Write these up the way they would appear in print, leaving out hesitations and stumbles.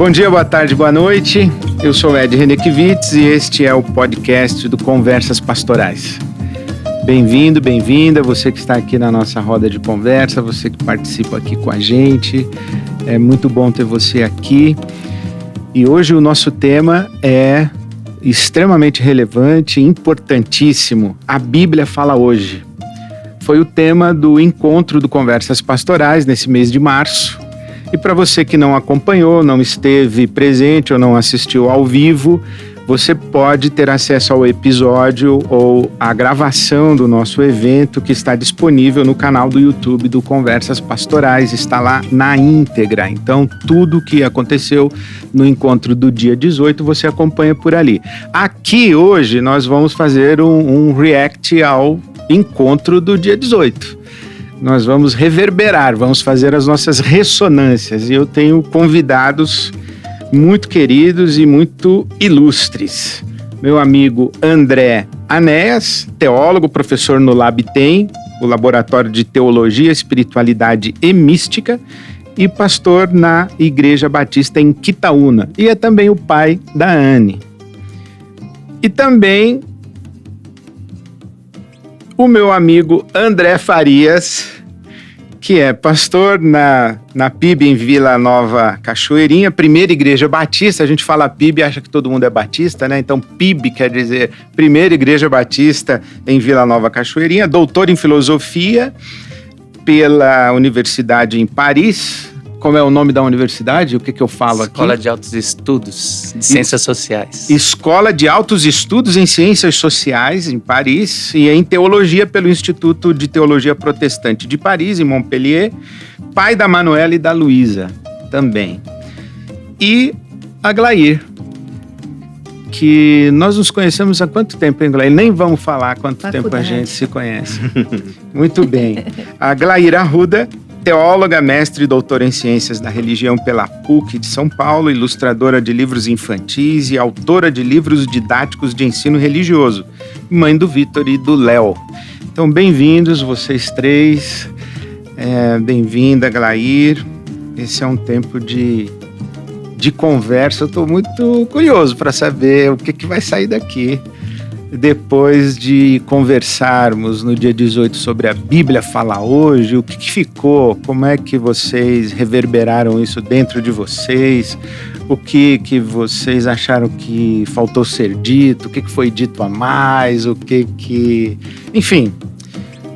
Bom dia, boa tarde, boa noite. Eu sou Ed Renekiewicz e este é o podcast do Conversas Pastorais. Bem-vindo, bem-vinda, você que está aqui na nossa roda de conversa, você que participa aqui com a gente. É muito bom ter você aqui. E hoje o nosso tema é extremamente relevante, importantíssimo. A Bíblia fala hoje. Foi o tema do encontro do Conversas Pastorais nesse mês de março. E para você que não acompanhou, não esteve presente ou não assistiu ao vivo, você pode ter acesso ao episódio ou à gravação do nosso evento que está disponível no canal do YouTube do Conversas Pastorais, está lá na íntegra. Então, tudo o que aconteceu no encontro do dia 18, você acompanha por ali. Aqui, hoje, nós vamos fazer um react ao encontro do dia 18. Nós vamos reverberar, vamos fazer as nossas ressonâncias. E eu tenho convidados muito queridos e muito ilustres. Meu amigo André Anéas, teólogo, professor no LabTem, o Laboratório de Teologia, Espiritualidade e Mística, e pastor na Igreja Batista em Quitaúna. E é também o pai da Anne. E também o meu amigo André Farias, que é pastor na PIB em Vila Nova Cachoeirinha, primeira igreja batista. A gente fala PIB e acha que todo mundo é batista, né? Então PIB quer dizer primeira igreja batista em Vila Nova Cachoeirinha, doutor em filosofia pela Universidade em Paris. Como é o nome da universidade? O que eu falo aqui? Escola de Altos Estudos de Ciências Sociais. Escola de Altos Estudos em Ciências Sociais, em Paris, e em Teologia pelo Instituto de Teologia Protestante de Paris, em Montpellier. Pai da Manuela e da Luísa, também. E a Glair, que nós nos conhecemos há quanto tempo, hein, Glair? Nem vamos falar quanto tempo a gente se conhece. Muito bem. A Glair Arruda, teóloga, mestre e doutora em Ciências da Religião pela PUC de São Paulo, ilustradora de livros infantis e autora de livros didáticos de ensino religioso, mãe do Vitor e do Léo. Então, bem-vindos vocês três, bem-vinda, Glair. Esse é um tempo de conversa. Eu estou muito curioso para saber o que vai sair daqui. Depois de conversarmos no dia 18 sobre a Bíblia Fala Hoje, o que ficou, como é que vocês reverberaram isso dentro de vocês, o que vocês acharam que faltou ser dito, o que foi dito a mais, enfim,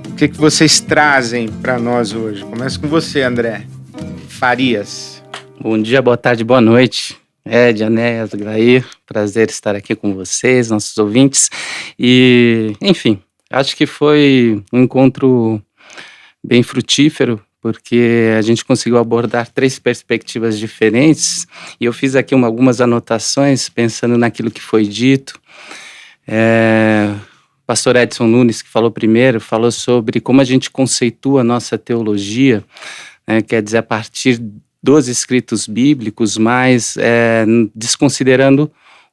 o que vocês trazem para nós hoje. Começa com você, André Farias. Bom dia, boa tarde, boa noite. Ed, Anéas, Glair, prazer estar aqui com vocês, nossos ouvintes. E, enfim, acho que foi um encontro bem frutífero, porque a gente conseguiu abordar 3 perspectivas diferentes, e eu fiz aqui algumas anotações pensando naquilo que foi dito. O pastor Edson Nunes, que falou primeiro, falou sobre como a gente conceitua a nossa teologia, quer dizer, a partir dos escritos bíblicos, mas desconsiderando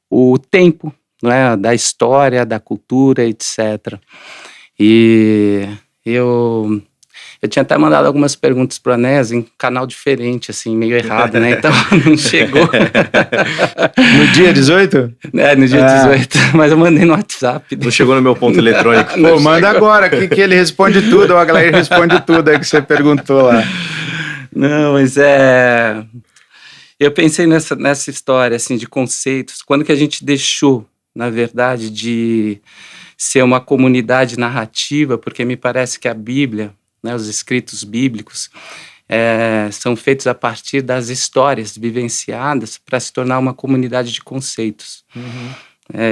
o tempo, não é, da história, da cultura, etc. E eu tinha até mandado algumas perguntas para o Anéas em um canal diferente, assim, meio errado, né? Então não chegou. No dia 18? No dia 18, mas eu mandei no WhatsApp. Não chegou no meu ponto eletrônico. Pô, manda agora, que ele responde tudo, ou a galera responde tudo aí que você perguntou lá. Não, mas eu pensei nessa história, assim, de conceitos. Quando que a gente deixou, na verdade, de ser uma comunidade narrativa, porque me parece que a Bíblia, né, os escritos bíblicos, são feitos a partir das histórias vivenciadas para se tornar uma comunidade de conceitos. Uhum.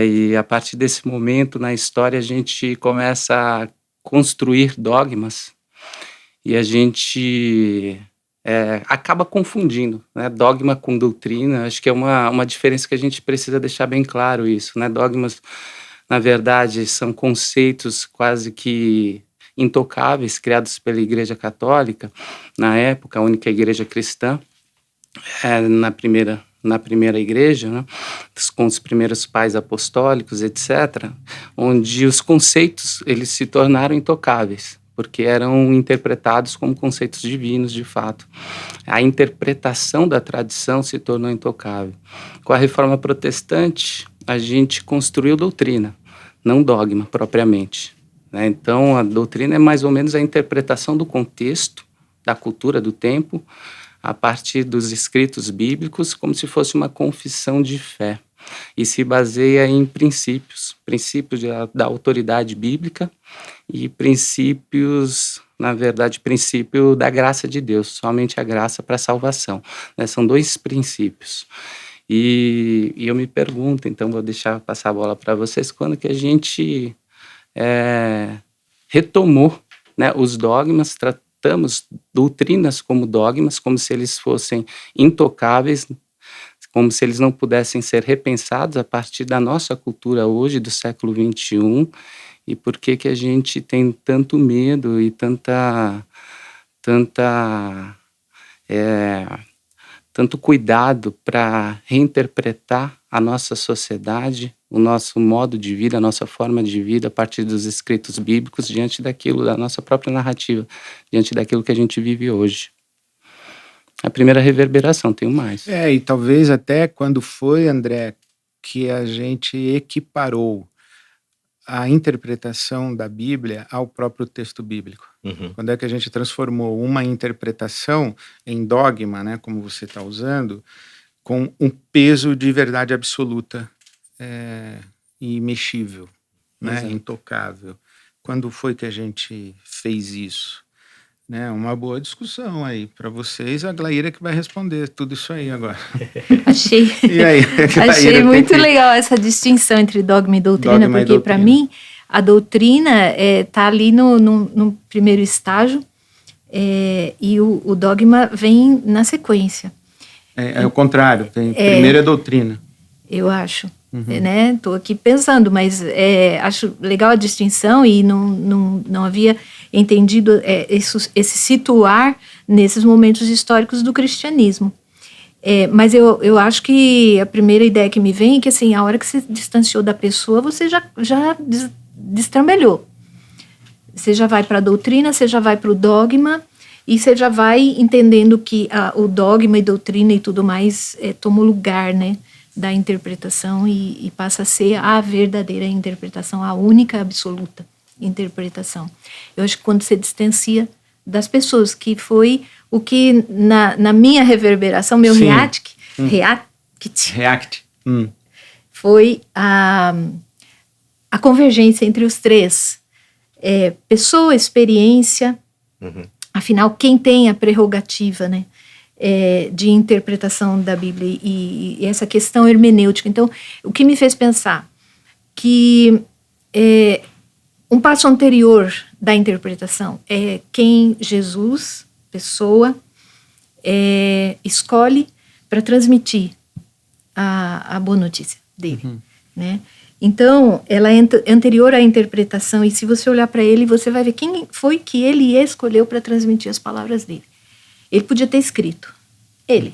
E a partir desse momento, na história, a gente começa a construir dogmas e a gente acaba confundindo, né, dogma com doutrina. Acho que é uma diferença que a gente precisa deixar bem claro isso, né? Dogmas, na verdade, são conceitos quase que intocáveis, criados pela Igreja Católica, na época, a única igreja cristã, na primeira igreja, né, com os primeiros pais apostólicos, etc., onde os conceitos eles se tornaram intocáveis. porque eram interpretados como conceitos divinos, de fato. A interpretação da tradição se tornou intocável. Com a Reforma Protestante, a gente construiu doutrina, não dogma propriamente, né? Então, a doutrina é mais ou menos a interpretação do contexto, da cultura do tempo, a partir dos escritos bíblicos, como se fosse uma confissão de fé. E se baseia em princípios da autoridade bíblica e princípios, na verdade, princípio da graça de Deus, somente a graça para a salvação, né? São 2 princípios. E eu me pergunto, então vou deixar passar a bola para vocês, quando que a gente retomou, né, os dogmas, tratamos doutrinas como dogmas, como se eles fossem intocáveis, como se eles não pudessem ser repensados a partir da nossa cultura hoje, do século XXI, e por que que a gente tem tanto medo e tanto cuidado para reinterpretar a nossa sociedade, o nosso modo de vida, a nossa forma de vida a partir dos escritos bíblicos, diante daquilo, da nossa própria narrativa, diante daquilo que a gente vive hoje. A primeira reverberação, tenho mais. E talvez até quando foi, André, que a gente equiparou a interpretação da Bíblia ao próprio texto bíblico. Quando é que a gente transformou uma interpretação em dogma, né, como você está usando, com um peso de verdade absoluta, imexível, né, intocável. Quando foi que a gente fez isso? Né, uma boa discussão aí para vocês. A Glaíra que vai responder tudo isso aí agora. Achei muito legal essa distinção entre dogma e doutrina, porque para mim a doutrina está ali no primeiro estágio, e o dogma vem na sequência. É o contrário, primeiro é doutrina. Eu acho. Né? Estou aqui pensando, mas acho legal a distinção, e não havia entendido esse situar nesses momentos históricos do cristianismo. Mas eu acho que a primeira ideia que me vem é que, assim, a hora que você distanciou da pessoa, você já destrambelhou. Você já vai para a doutrina, você já vai para o dogma, e você já vai entendendo que o dogma e doutrina e tudo mais tomam lugar, né, da interpretação, e passa a ser a verdadeira interpretação, a única, absoluta interpretação. Eu acho que quando você distancia das pessoas, que foi o que na minha reverberação, meu react, foi a convergência entre os 3. Pessoa, experiência, afinal, quem tem a prerrogativa, né, de interpretação da Bíblia, e essa questão hermenêutica. Então, o que me fez pensar que um passo anterior da interpretação é quem Jesus, pessoa, escolhe para transmitir a boa notícia dele, né? Então, ela é anterior à interpretação, e se você olhar para ele, você vai ver quem foi que ele escolheu para transmitir as palavras dele. Ele podia ter escrito. Ele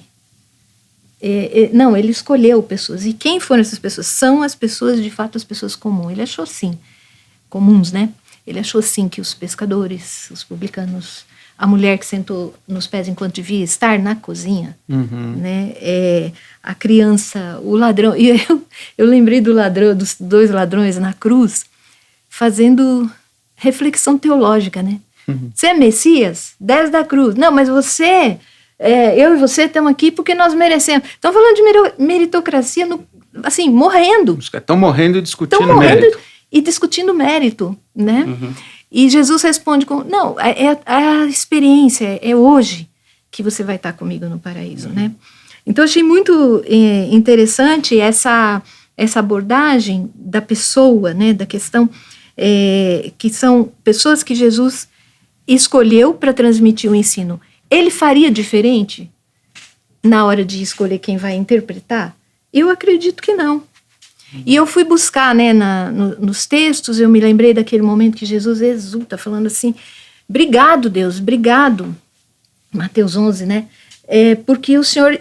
escolheu pessoas. E quem foram essas pessoas? São as pessoas, de fato, as pessoas comuns. Ele achou, sim, comuns, né? Ele achou, sim, que os pescadores, os publicanos, a mulher que sentou nos pés enquanto devia estar na cozinha, né? A criança, o ladrão. E eu lembrei dos 2 ladrões na cruz, fazendo reflexão teológica, né? Você é Messias? Desce da cruz. Não, mas você, eu e você estamos aqui porque nós merecemos. Estão falando de meritocracia, assim, morrendo. Estão morrendo e discutindo mérito. E discutindo mérito, né? E Jesus responde não, a experiência, é hoje que você vai estar comigo no paraíso, né? Então, achei muito interessante essa abordagem da pessoa, né? Da questão, que são pessoas que Jesus escolheu para transmitir o ensino. Ele faria diferente na hora de escolher quem vai interpretar? Eu acredito que não. E eu fui buscar, né, nos textos, eu me lembrei daquele momento que Jesus exulta, falando assim, obrigado, Deus, obrigado, Mateus 11, né, porque o Senhor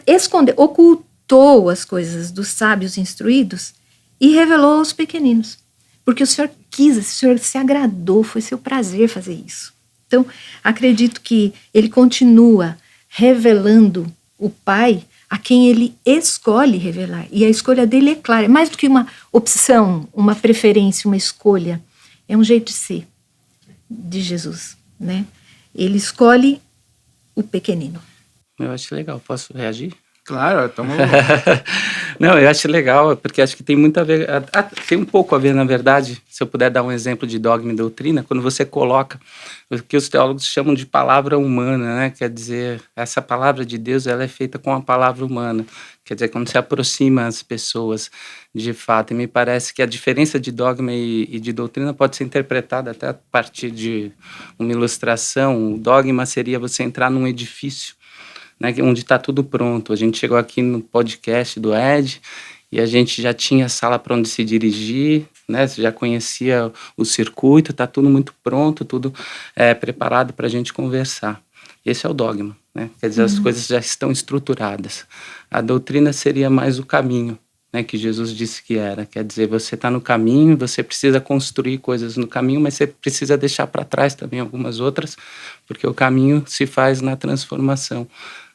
ocultou as coisas dos sábios instruídos e revelou aos pequeninos, porque o Senhor quis, o Senhor se agradou, foi seu prazer fazer isso, Então, acredito que ele continua revelando o Pai a quem ele escolhe revelar. E a escolha dele é clara. É mais do que uma opção, uma preferência, uma escolha. É um jeito de ser de Jesus, né? Ele escolhe o pequenino. Eu acho legal. Posso reagir? Claro, estamos... Não, eu acho legal, porque acho que tem muito a ver, tem um pouco a ver, na verdade, se eu puder dar um exemplo de dogma e doutrina, quando você coloca o que os teólogos chamam de palavra humana, né? Quer dizer, essa palavra de Deus, ela é feita com a palavra humana, quer dizer, quando se aproxima as pessoas de fato, e me parece que a diferença de dogma e de doutrina pode ser interpretada até a partir de uma ilustração. O dogma seria você entrar num edifício, né, onde está tudo pronto. A gente chegou aqui no podcast do Ed e a gente já tinha sala para onde se dirigir, né, você já conhecia o circuito, está tudo muito pronto, tudo preparado para a gente conversar. Esse é o dogma, né? Quer dizer, as coisas já estão estruturadas. A doutrina seria mais o caminho, né, que Jesus disse que era. Quer dizer, você está no caminho, você precisa construir coisas no caminho, mas você precisa deixar para trás também algumas outras, porque o caminho se faz na transformação,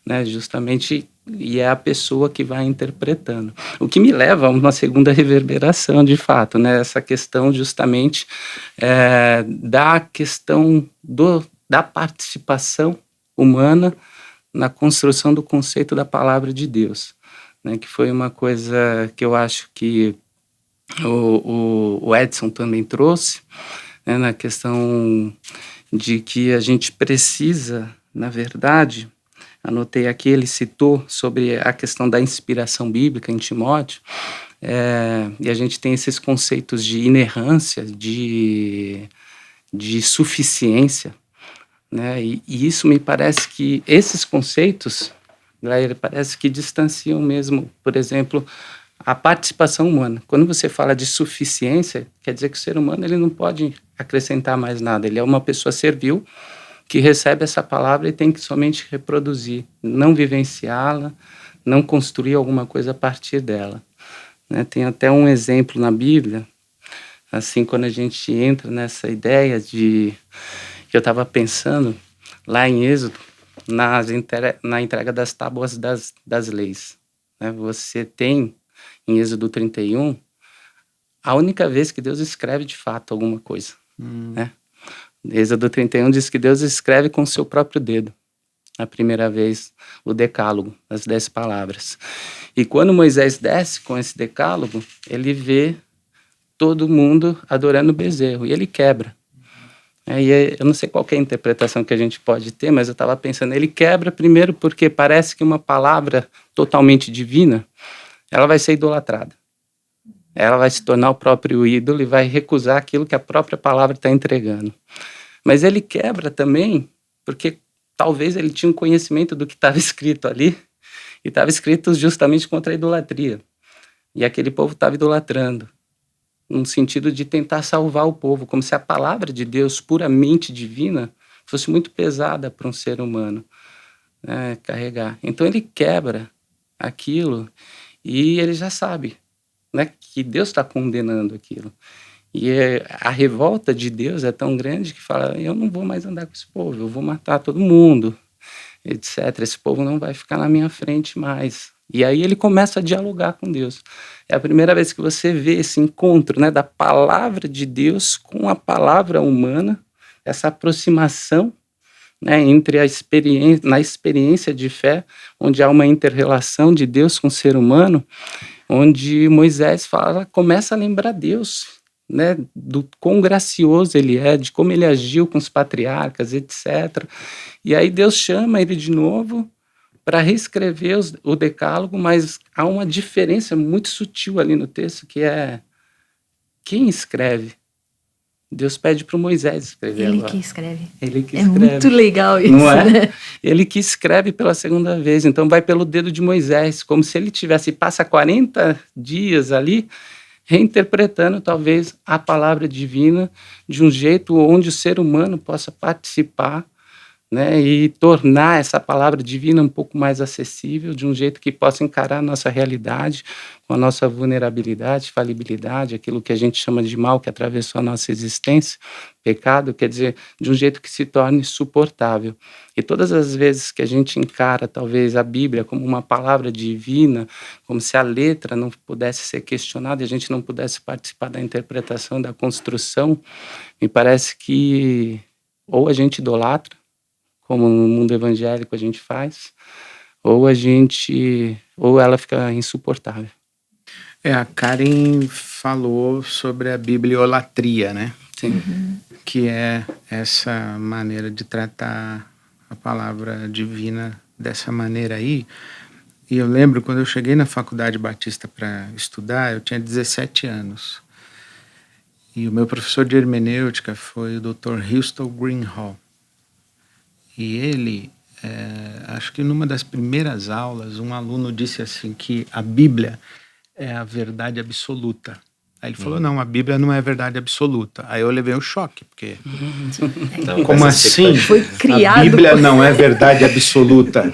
né, justamente, e é a pessoa que vai interpretando. O que me leva a uma segunda reverberação, de fato, né, essa questão justamente da questão da participação humana na construção do conceito da palavra de Deus, né, que foi uma coisa que eu acho que o Edson também trouxe, né, na questão de que a gente precisa, na verdade, anotei aqui, ele citou sobre a questão da inspiração bíblica em Timóteo, e a gente tem esses conceitos de inerrância, de suficiência, né, e isso me parece que esses conceitos, parece que distanciam mesmo, por exemplo, a participação humana. Quando você fala de suficiência, quer dizer que o ser humano ele não pode acrescentar mais nada, ele é uma pessoa servil, que recebe essa palavra e tem que somente reproduzir, não vivenciá-la, não construir alguma coisa a partir dela, né? Tem até um exemplo na Bíblia, assim, quando a gente entra nessa ideia de... que eu estava pensando lá em Êxodo, na entrega das tábuas das leis, né? Você tem, em Êxodo 31, a única vez que Deus escreve de fato alguma coisa, né? Êxodo 31 diz que Deus escreve com o seu próprio dedo, a primeira vez, o decálogo, as 10 palavras. E quando Moisés desce com esse decálogo, ele vê todo mundo adorando o bezerro, e ele quebra. E eu não sei qual é a interpretação que a gente pode ter, mas eu estava pensando, ele quebra primeiro porque parece que uma palavra totalmente divina, ela vai ser idolatrada. Ela vai se tornar o próprio ídolo e vai recusar aquilo que a própria palavra está entregando. Mas ele quebra também porque talvez ele tinha um conhecimento do que estava escrito ali e estava escrito justamente contra a idolatria. E aquele povo estava idolatrando, num sentido de tentar salvar o povo, como se a palavra de Deus puramente divina fosse muito pesada para um ser humano, né, carregar. Então ele quebra aquilo e ele já sabe, né, que Deus está condenando aquilo. E a revolta de Deus é tão grande que fala, eu não vou mais andar com esse povo, eu vou matar todo mundo, etc. Esse povo não vai ficar na minha frente mais. E aí ele começa a dialogar com Deus. É a primeira vez que você vê esse encontro, né, da palavra de Deus com a palavra humana, essa aproximação, né, entre na experiência de fé, onde há uma inter-relação de Deus com o ser humano, onde Moisés começa a lembrar Deus, né, do quão gracioso ele é, de como ele agiu com os patriarcas, etc. E aí Deus chama ele de novo para reescrever o decálogo, mas há uma diferença muito sutil ali no texto, que é quem escreve. Deus pede para o Moisés escrever agora. Que escreve. Ele que é escreve. Muito legal isso, não é? né? Ele que escreve pela segunda vez, então vai pelo dedo de Moisés, como se ele passa 40 dias ali, reinterpretando talvez a palavra divina de um jeito onde o ser humano possa participar, né, e tornar essa palavra divina um pouco mais acessível, de um jeito que possa encarar a nossa realidade, com a nossa vulnerabilidade, falibilidade, aquilo que a gente chama de mal que atravessou a nossa existência, pecado, quer dizer, de um jeito que se torne suportável. E todas as vezes que a gente encara, talvez, a Bíblia como uma palavra divina, como se a letra não pudesse ser questionada e a gente não pudesse participar da interpretação, da construção, me parece que ou a gente idolatra, como no mundo evangélico a gente faz, ou ela fica insuportável. A Karen falou sobre a bibliolatria, né? Sim. Que é essa maneira de tratar a palavra divina dessa maneira aí. E eu lembro quando eu cheguei na Faculdade Batista para estudar, eu tinha 17 anos. E o meu professor de hermenêutica foi o Dr. Houston Greenhall. E ele, acho que numa das primeiras aulas, um aluno disse assim que a Bíblia é a verdade absoluta. Aí ele falou, não, a Bíblia não é a verdade absoluta. Aí eu levei um choque, porque como assim? Foi criado a Bíblia não é verdade absoluta.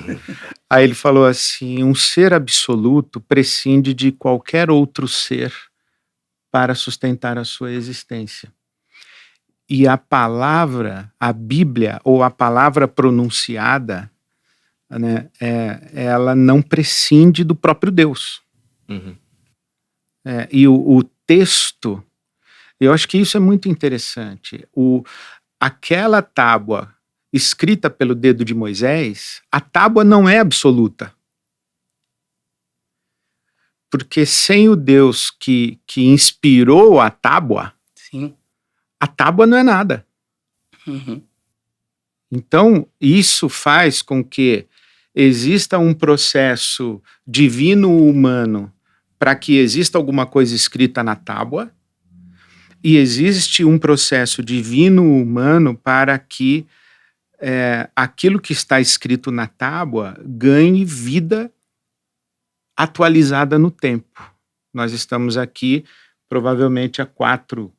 Aí ele falou assim, um ser absoluto prescinde de qualquer outro ser para sustentar a sua existência. E a palavra, a Bíblia, ou a palavra pronunciada, né, ela não prescinde do próprio Deus. Uhum. E o texto, eu acho que isso é muito interessante. Aquela tábua escrita pelo dedo de Moisés, a tábua não é absoluta. Porque sem o Deus que inspirou a tábua, Sim. a tábua não é nada. Uhum. Então, isso faz com que exista um processo divino-humano para que exista alguma coisa escrita na tábua, e existe um processo divino-humano para que aquilo que está escrito na tábua ganhe vida atualizada no tempo. Nós estamos aqui provavelmente há 4,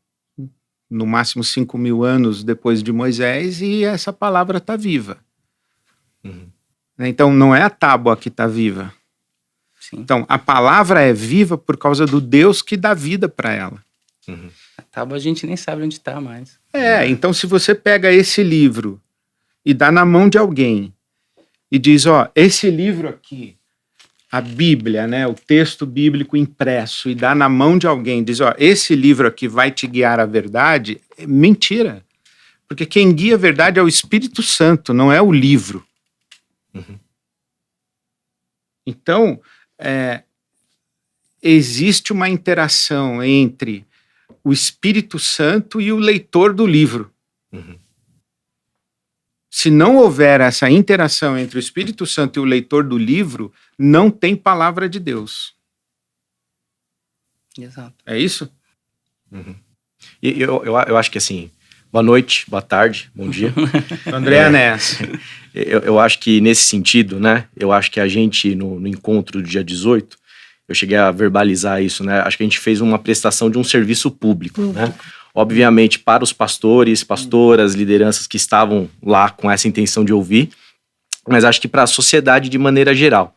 no máximo 5.000 anos depois de Moisés, e essa palavra está viva. Uhum. Então não é a tábua que está viva. Sim. Então a palavra é viva por causa do Deus que dá vida para ela. Uhum. A tábua a gente nem sabe onde está mais. Então se você pega esse livro e dá na mão de alguém e diz, esse livro aqui, a Bíblia, né, o texto bíblico impresso, e dá na mão de alguém, diz, esse livro aqui vai te guiar à verdade, é mentira. Porque quem guia a verdade é o Espírito Santo, não é o livro. Uhum. Então, existe uma interação entre o Espírito Santo e o leitor do livro. Uhum. Se não houver essa interação entre o Espírito Santo e o leitor do livro, não tem palavra de Deus. Exato. É isso? Uhum. E eu acho que assim, boa noite, boa tarde, bom dia. André Anés. Eu acho que nesse sentido, né, eu acho que a gente, no encontro do dia 18, eu cheguei a verbalizar isso, né, acho que a gente fez uma prestação de um serviço público, né, obviamente para os pastores, pastoras, lideranças que estavam lá com essa intenção de ouvir, mas acho que para a sociedade de maneira geral,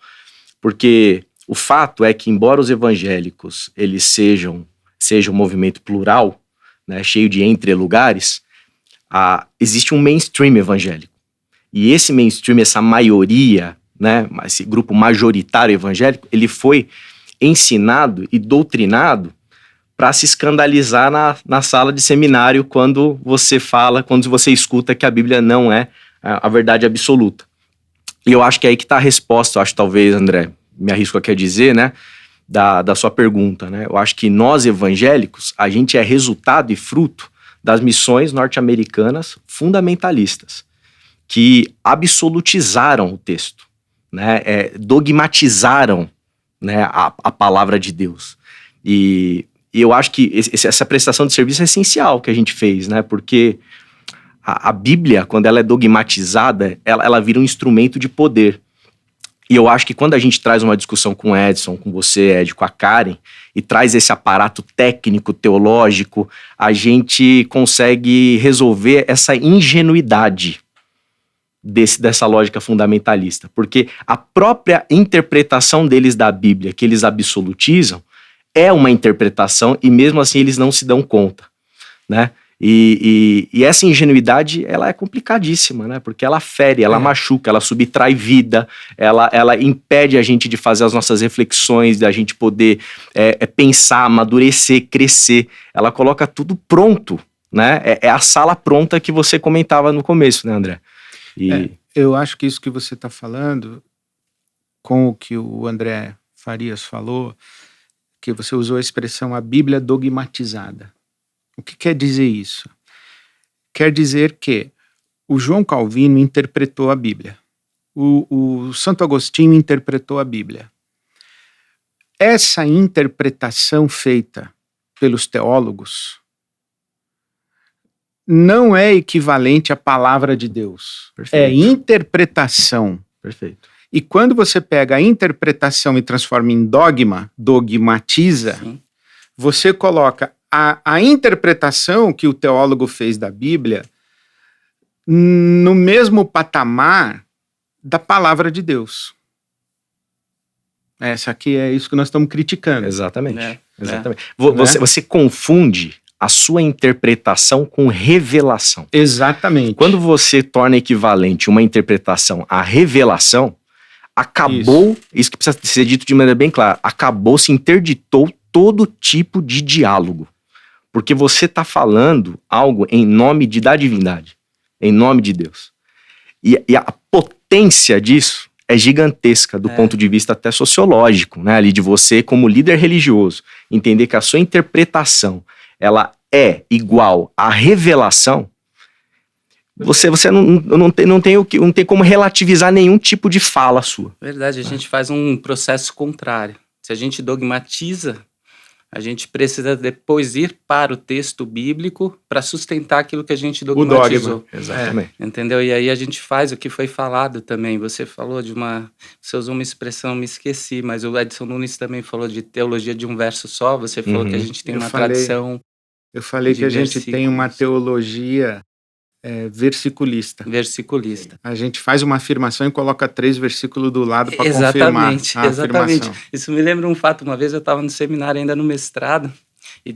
porque o fato é que, embora os evangélicos eles sejam um movimento plural, né, cheio de entre-lugares, existe um mainstream evangélico. E esse mainstream, essa maioria, né, esse grupo majoritário evangélico, ele foi ensinado e doutrinado para se escandalizar na sala de seminário quando você escuta que a Bíblia não é a verdade absoluta. E eu acho que é aí que está a resposta, eu acho, talvez, André, me arrisco aqui a dizer, né, da sua pergunta, né? Eu acho que nós, evangélicos, a gente é resultado e fruto das missões norte-americanas fundamentalistas, que absolutizaram o texto, né, dogmatizaram, né, a palavra de Deus. E eu acho que essa prestação de serviço é essencial que a gente fez, né, porque a Bíblia, quando ela é dogmatizada, ela vira um instrumento de poder. E eu acho que quando a gente traz uma discussão com o Edson, com você, Ed, com a Karen, e traz esse aparato técnico, teológico, a gente consegue resolver essa ingenuidade dessa lógica fundamentalista, porque a própria interpretação deles da Bíblia, que eles absolutizam, é uma interpretação e mesmo assim eles não se dão conta, né? E essa ingenuidade, ela é complicadíssima, né? Porque ela fere, ela machuca, ela subtrai vida, ela impede a gente de fazer as nossas reflexões, da gente poder pensar, amadurecer, crescer. Ela coloca tudo pronto, né? É a sala pronta que você comentava no começo, né, André? Eu acho que isso que você está falando, com o que o André Farias falou, que você usou a expressão a Bíblia dogmatizada. O que quer dizer isso? Quer dizer que o João Calvino interpretou a Bíblia. O Santo Agostinho interpretou a Bíblia. Essa interpretação feita pelos teólogos não é equivalente à palavra de Deus. Perfeito. É interpretação. Perfeito. E quando você pega a interpretação e transforma em dogma, dogmatiza, Sim. você coloca a interpretação que o teólogo fez da Bíblia no mesmo patamar da palavra de Deus. Essa aqui é isso que nós estamos criticando. Exatamente. Exatamente. Né? Você confunde a sua interpretação com revelação. Exatamente. Quando você torna equivalente uma interpretação à revelação, acabou, isso que precisa ser dito de maneira bem clara, acabou, se interditou todo tipo de diálogo. Porque você está falando algo em nome da divindade, em nome de Deus. E a potência disso é gigantesca do ponto de vista até sociológico, né? Ali de você, como líder religioso, entender que a sua interpretação ela é igual à revelação. Você não tem como relativizar nenhum tipo de fala sua. Verdade, a gente faz um processo contrário. Se a gente dogmatiza, a gente precisa depois ir para o texto bíblico para sustentar aquilo que a gente dogmatizou. O dogma. Exatamente. Entendeu? E aí a gente faz o que foi falado também. Você falou você usou uma expressão, me esqueci, mas o Edson Nunes também falou de teologia de um verso só. Você falou que a gente tem uma tradição. Eu falei que a gente tem uma teologia versiculista. Versiculista. A gente faz uma afirmação e coloca 3 versículos do lado para confirmar a Exatamente. afirmação. Isso me lembra um fato. Uma vez eu estava no seminário ainda no mestrado e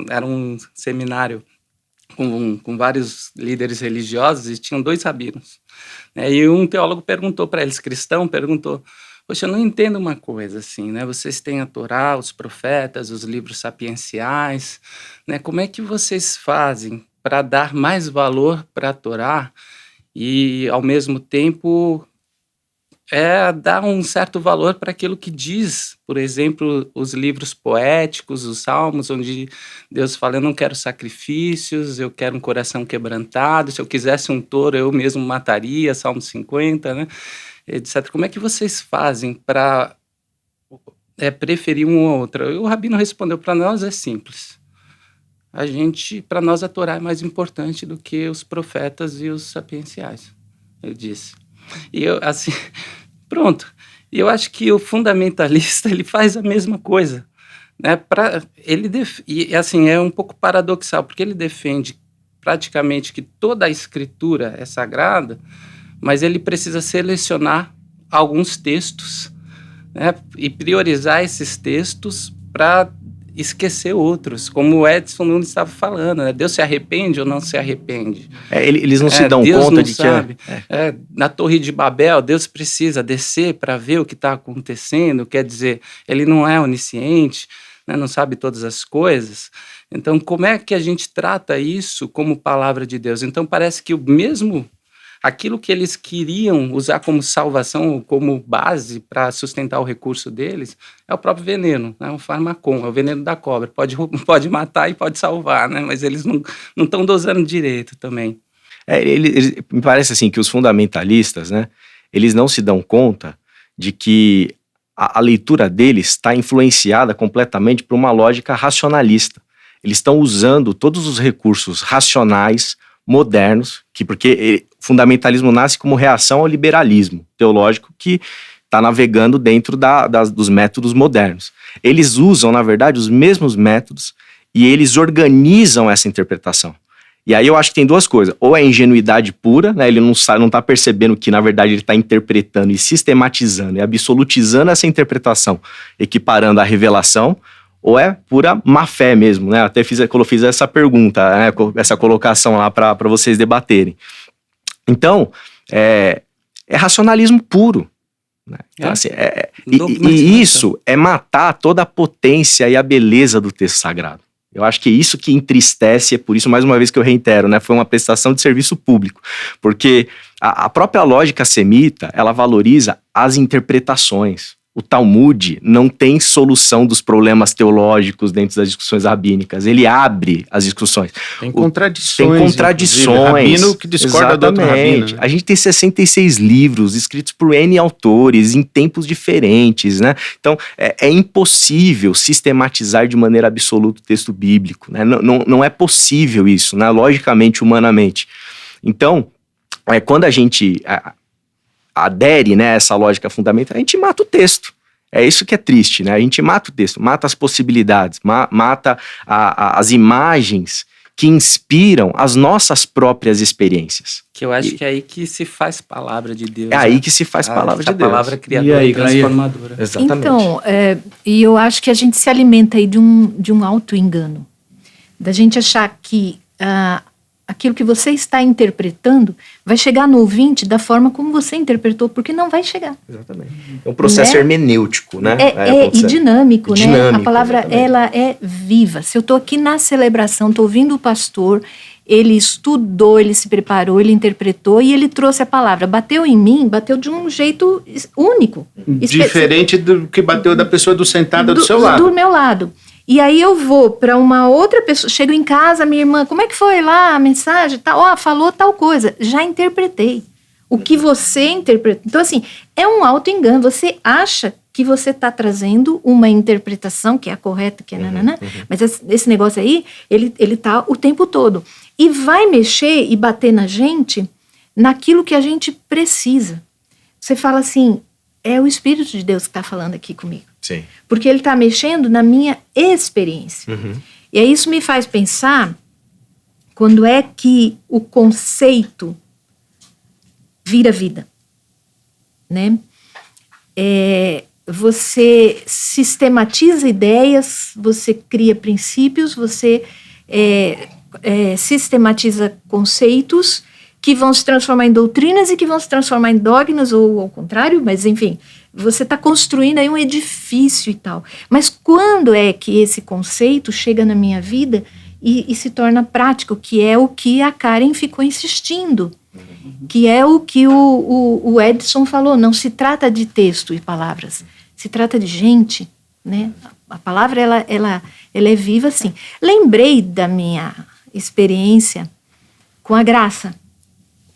era um seminário com vários líderes religiosos e tinham 2 rabinos. Né? E um teólogo perguntou para eles, cristão, poxa, eu não entendo uma coisa assim, né? Vocês têm a Torá, os profetas, os livros sapienciais, né? Como é que vocês fazem para dar mais valor para a Torá e, ao mesmo tempo, dar um certo valor para aquilo que diz, por exemplo, os livros poéticos, os salmos, onde Deus fala, eu não quero sacrifícios, eu quero um coração quebrantado, se eu quisesse um touro, eu mesmo mataria, Salmo 50, né? Etc. Como é que vocês fazem para preferir um ou outro? E o rabino respondeu, para nós é simples. Para nós a Torá é mais importante do que os profetas e os sapienciais, ele disse. E eu, assim, pronto. E eu acho que o fundamentalista, ele faz a mesma coisa, né? E assim, é um pouco paradoxal, porque ele defende praticamente que toda a escritura é sagrada, mas ele precisa selecionar alguns textos, né? E priorizar esses textos para esquecer outros, como o Edson Nunes estava falando, né? Deus se arrepende ou não se arrepende? Eles não se dão Deus conta não de sabe. que... Na Torre de Babel, Deus precisa descer para ver o que está acontecendo, quer dizer, ele não é onisciente, né? Não sabe todas as coisas. Então, como é que a gente trata isso como palavra de Deus? Então, parece que aquilo que eles queriam usar como salvação, como base para sustentar o recurso deles, é o próprio veneno, né? O farmacon, é o veneno da cobra. Pode matar e pode salvar, né? Mas eles não estão dosando direito também. Me parece assim que os fundamentalistas, né, eles não se dão conta de que a leitura deles está influenciada completamente por uma lógica racionalista. Eles estão usando todos os recursos racionais, modernos, porque o fundamentalismo nasce como reação ao liberalismo teológico que está navegando dentro dos métodos modernos. Eles usam, na verdade, os mesmos métodos e eles organizam essa interpretação. E aí eu acho que tem duas coisas. Ou é ingenuidade pura, né? Ele não tá percebendo que, na verdade, ele está interpretando e sistematizando e absolutizando essa interpretação, equiparando a revelação, ou é pura má fé mesmo, né? Até fiz essa pergunta, né? Essa colocação lá para vocês debaterem. Então, é racionalismo puro. Né? Então, assim, e isso é matar toda a potência e a beleza do texto sagrado. Eu acho que é isso que entristece, é por isso, mais uma vez que eu reitero, né? Foi uma prestação de serviço público. Porque a própria lógica semita, ela valoriza as interpretações. O Talmud não tem solução dos problemas teológicos dentro das discussões rabínicas. Ele abre as discussões. Tem contradições. Tem contradições. Rabino que discorda do outro rabino. Né? A gente tem 66 livros escritos por N autores em tempos diferentes, né? Então, é impossível sistematizar de maneira absoluta o texto bíblico, né? Não é possível isso, né? Logicamente, humanamente. Então, quando a gente adere, né, a essa lógica fundamental, a gente mata o texto. É isso que é triste, né? A gente mata o texto, mata as possibilidades, mata as imagens que inspiram as nossas próprias experiências. Que eu acho que é aí que se faz palavra de Deus. É aí que se faz palavra de Deus. A palavra criadora e transformadora. Exatamente. Então, e eu acho que a gente se alimenta aí de um auto-engano. Da gente achar que aquilo que você está interpretando vai chegar no ouvinte da forma como você interpretou, porque não vai chegar. Exatamente. É um processo hermenêutico, né? E dinâmico, né? Dinâmico, a palavra, exatamente. ela é viva. Se eu estou aqui na celebração, estou ouvindo o pastor, ele estudou, ele se preparou, ele interpretou e ele trouxe a palavra. Bateu em mim, bateu de um jeito único. Diferente do que bateu da pessoa sentada do seu lado. Do meu lado. E aí eu vou para uma outra pessoa, chego em casa, minha irmã, como é que foi lá a mensagem? Falou tal coisa. Já interpretei. O que você interpretou. Então, assim, é um auto-engano. Você acha que você está trazendo uma interpretação que é a correta, que é nananã. Mas esse negócio aí, ele tá o tempo todo. E vai mexer e bater na gente naquilo que a gente precisa. Você fala assim, é o Espírito de Deus que está falando aqui comigo. Sim. Porque ele está mexendo na minha experiência. E aí isso me faz pensar quando é que o conceito vira vida, né? Você sistematiza ideias, você cria princípios, você sistematiza conceitos que vão se transformar em doutrinas e que vão se transformar em dogmas, ou ao contrário, mas enfim, você está construindo aí um edifício e tal. Mas quando é que esse conceito chega na minha vida e se torna prático, que é o que a Karen ficou insistindo, que é o que o Edson falou, não se trata de texto e palavras, se trata de gente, né? A palavra, ela é viva, sim. Lembrei da minha experiência com a graça.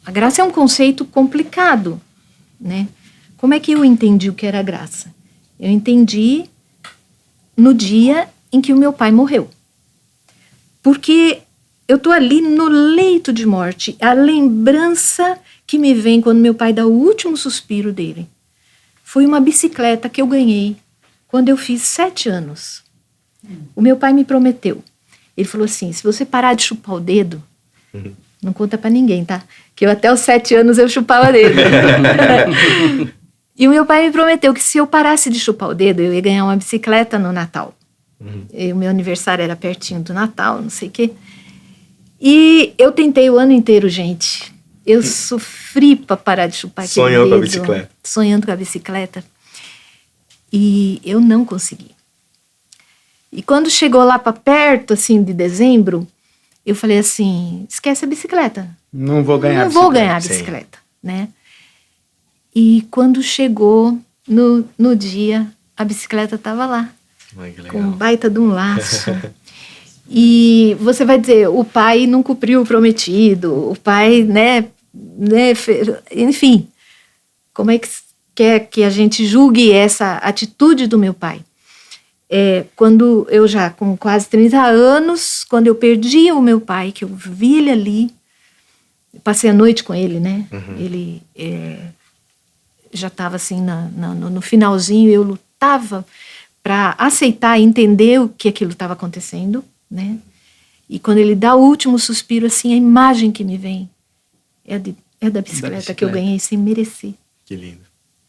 A graça é um conceito complicado, né? Como é que eu entendi o que era graça? Eu entendi no dia em que o meu pai morreu. Porque eu estou ali no leito de morte. A lembrança que me vem quando meu pai dá o último suspiro dele foi uma bicicleta que eu ganhei quando eu fiz 7 anos. O meu pai me prometeu. Ele falou assim, se você parar de chupar o dedo, não conta pra ninguém, tá? Que eu até os 7 anos eu chupava dedo. E o meu pai me prometeu que se eu parasse de chupar o dedo, eu ia ganhar uma bicicleta no Natal. E o meu aniversário era pertinho do Natal, não sei o quê. E eu tentei o ano inteiro, gente. Eu sofri pra parar de chupar aquele dedo. Sonhando com a bicicleta. Sonhando com a bicicleta. E eu não consegui. E quando chegou lá pra perto, assim, de dezembro, eu falei assim, esquece a bicicleta. Não vou ganhar a bicicleta, né? E quando chegou no dia, a bicicleta estava lá. Ai, que legal. Com um baita de um laço. E você vai dizer, o pai não cumpriu o prometido, o pai, enfim. Como é que quer que a gente julgue essa atitude do meu pai? Quando eu já, com quase 30 anos, quando eu perdi o meu pai, que eu vi ele ali, passei a noite com ele, né? Ele já estava assim no finalzinho, eu lutava para aceitar e entender o que aquilo estava acontecendo, né? E quando ele dá o último suspiro, assim, a imagem que me vem é da bicicleta que eu ganhei sem merecer. Que lindo.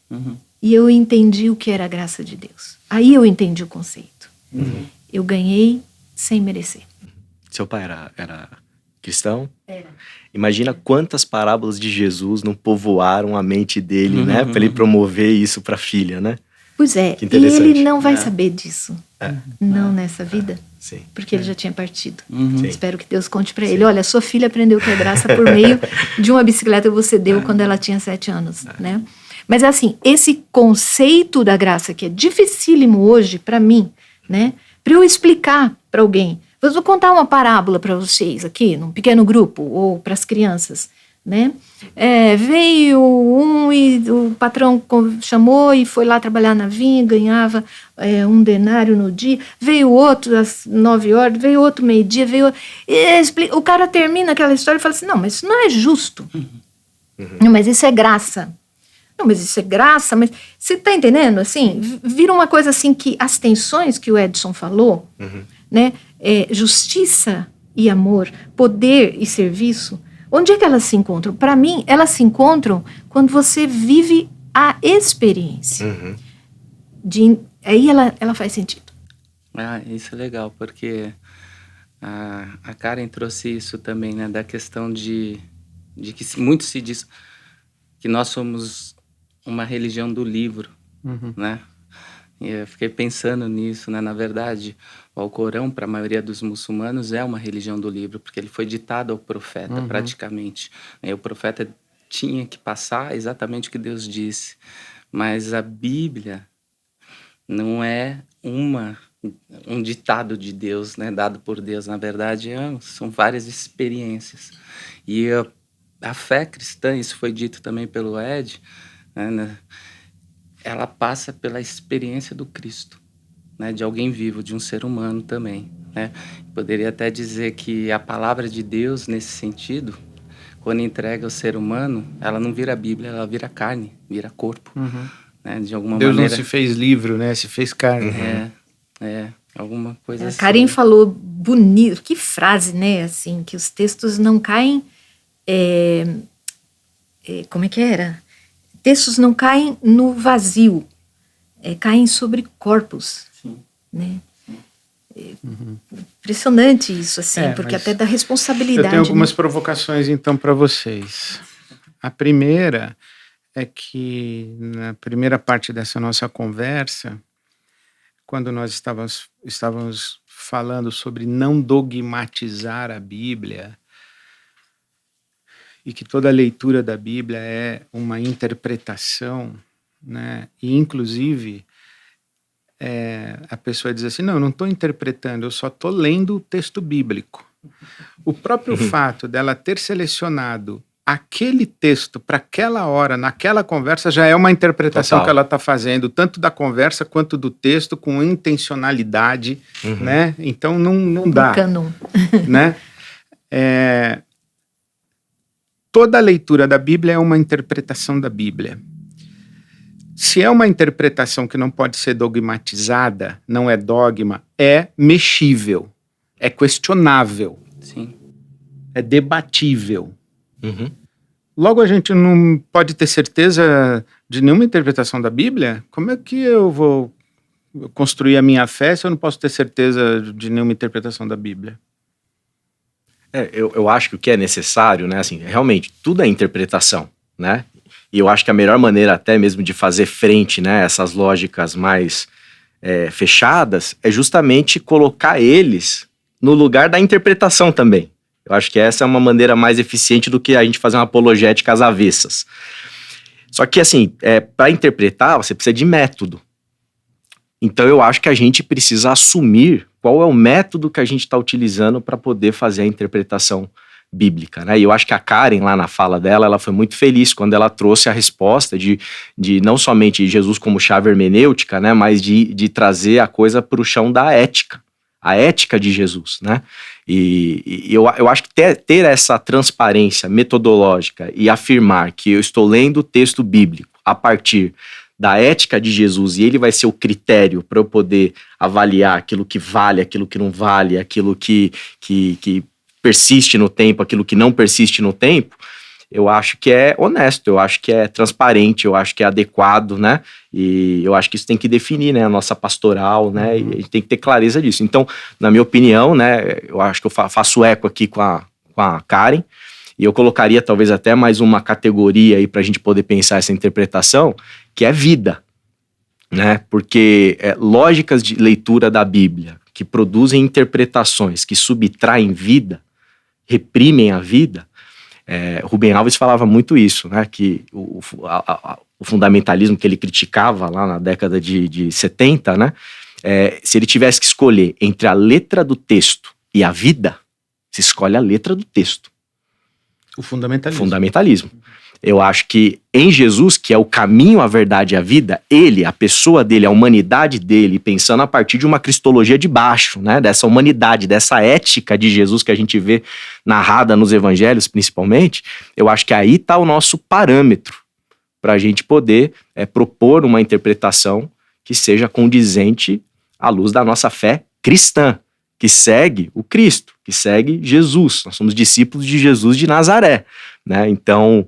Uhum. E eu entendi o que era a graça de Deus. Aí eu entendi o conceito. Eu ganhei sem merecer. Seu pai era cristão? Era. Imagina quantas parábolas de Jesus não povoaram a mente dele, né? Para ele promover isso para a filha, né? Pois é, Que e interessante. ele não vai saber disso. Não nessa vida. Sim. Porque ele já tinha partido. Sim. Espero que Deus conte para ele. Olha, sua filha aprendeu que é graça por meio de uma bicicleta que você deu quando ela tinha 7 anos, né? Mas assim, esse conceito da graça que é dificílimo hoje para mim, né? Para eu explicar para alguém. Eu vou contar uma parábola para vocês aqui, num pequeno grupo, ou para as crianças, né? Veio um e o patrão chamou e foi lá trabalhar na vinha, ganhava 1 denário no dia. Veio outro às 9 horas, veio outro meio-dia, o cara termina aquela história e fala assim, não, mas isso não é justo. Não, mas isso é graça. Não, mas isso é graça, mas você está entendendo? Assim, vira uma coisa assim que as tensões que o Edson falou, né? Justiça e amor, poder e serviço, onde é que elas se encontram? Para mim, elas se encontram quando você vive a experiência. Aí ela faz sentido. Isso é legal, porque a Karen trouxe isso também, né? Da questão de que muito se diz que nós somos uma religião do livro, né? E eu fiquei pensando nisso, né? Na verdade, o Alcorão, para a maioria dos muçulmanos, é uma religião do livro, porque ele foi ditado ao profeta, praticamente. E o profeta tinha que passar exatamente o que Deus disse. Mas a Bíblia não é um ditado de Deus, né? Dado por Deus. Na verdade, são várias experiências. E a fé cristã, isso foi dito também pelo Ed, né? Ela passa pela experiência do Cristo, né? De alguém vivo, de um ser humano também, né? Poderia até dizer que a palavra de Deus, nesse sentido, quando entrega ao ser humano, ela não vira Bíblia, ela vira carne, vira corpo, né? De alguma Deus maneira. não se fez livro, né? Se fez carne. Alguma coisa assim. A Karen falou bonito, que frase, né? Assim, que os textos não caem... como é que era? Textos não caem no vazio, caem sobre corpos. Sim. Né? Impressionante isso, assim, porque até dá responsabilidade. Eu tenho algumas né? provocações, então, para vocês. A primeira é que, na primeira parte dessa nossa conversa, quando nós estávamos falando sobre não dogmatizar a Bíblia, e que toda leitura da Bíblia é uma interpretação, né? E, inclusive, a pessoa diz assim, não, eu não estou interpretando, eu só estou lendo o texto bíblico. O próprio fato dela ter selecionado aquele texto para aquela hora, naquela conversa, já é uma interpretação que ela está fazendo, tanto da conversa quanto do texto, com intencionalidade, né? Então, não dá. Canon. Né? Toda leitura da Bíblia é uma interpretação da Bíblia. Se é uma interpretação que não pode ser dogmatizada, não é dogma, é mexível, é questionável, Sim. é debatível. Logo, a gente não pode ter certeza de nenhuma interpretação da Bíblia? Como é que eu vou construir a minha fé se eu não posso ter certeza de nenhuma interpretação da Bíblia? Eu acho que o que é necessário, né, assim, realmente, tudo é interpretação, né? E eu acho que a melhor maneira até mesmo de fazer frente, né, a essas lógicas mais fechadas é justamente colocar eles no lugar da interpretação também. Eu acho que essa é uma maneira mais eficiente do que a gente fazer uma apologética às avessas. Só que, assim, para interpretar, você precisa de método. Então, eu acho que a gente precisa assumir qual é o método que a gente está utilizando para poder fazer a interpretação bíblica, né? E eu acho que a Karen, lá na fala dela, ela foi muito feliz quando ela trouxe a resposta de não somente Jesus como chave hermenêutica, né? Mas de trazer a coisa para o chão da ética, a ética de Jesus, né? E eu acho que ter essa transparência metodológica e afirmar que eu estou lendo o texto bíblico a partir da ética de Jesus e ele vai ser o critério para eu poder avaliar aquilo que vale, aquilo que não vale, aquilo que persiste no tempo, aquilo que não persiste no tempo, eu acho que é honesto, eu acho que é transparente, eu acho que é adequado, né? E eu acho que isso tem que definir, né, a nossa pastoral, né? E a gente tem que ter clareza disso. Então, na minha opinião, né, eu acho que eu faço eco aqui com a Karen, e eu colocaria talvez até mais uma categoria aí para a gente poder pensar essa interpretação, que é vida, né? Porque lógicas de leitura da Bíblia que produzem interpretações que subtraem vida, reprimem a vida. Rubem Alves falava muito isso, né? Que o fundamentalismo que ele criticava lá na década de 70, né? Se ele tivesse que escolher entre a letra do texto e a vida, se escolhe a letra do texto. O fundamentalismo. Fundamentalismo. Eu acho que em Jesus, que é o caminho, a verdade e a vida, ele, a pessoa dele, a humanidade dele, pensando a partir de uma cristologia de baixo, né, dessa humanidade, dessa ética de Jesus que a gente vê narrada nos evangelhos, principalmente, eu acho que aí está o nosso parâmetro para a gente poder propor uma interpretação que seja condizente à luz da nossa fé cristã, que segue o Cristo, que segue Jesus. Nós somos discípulos de Jesus de Nazaré, né? Então,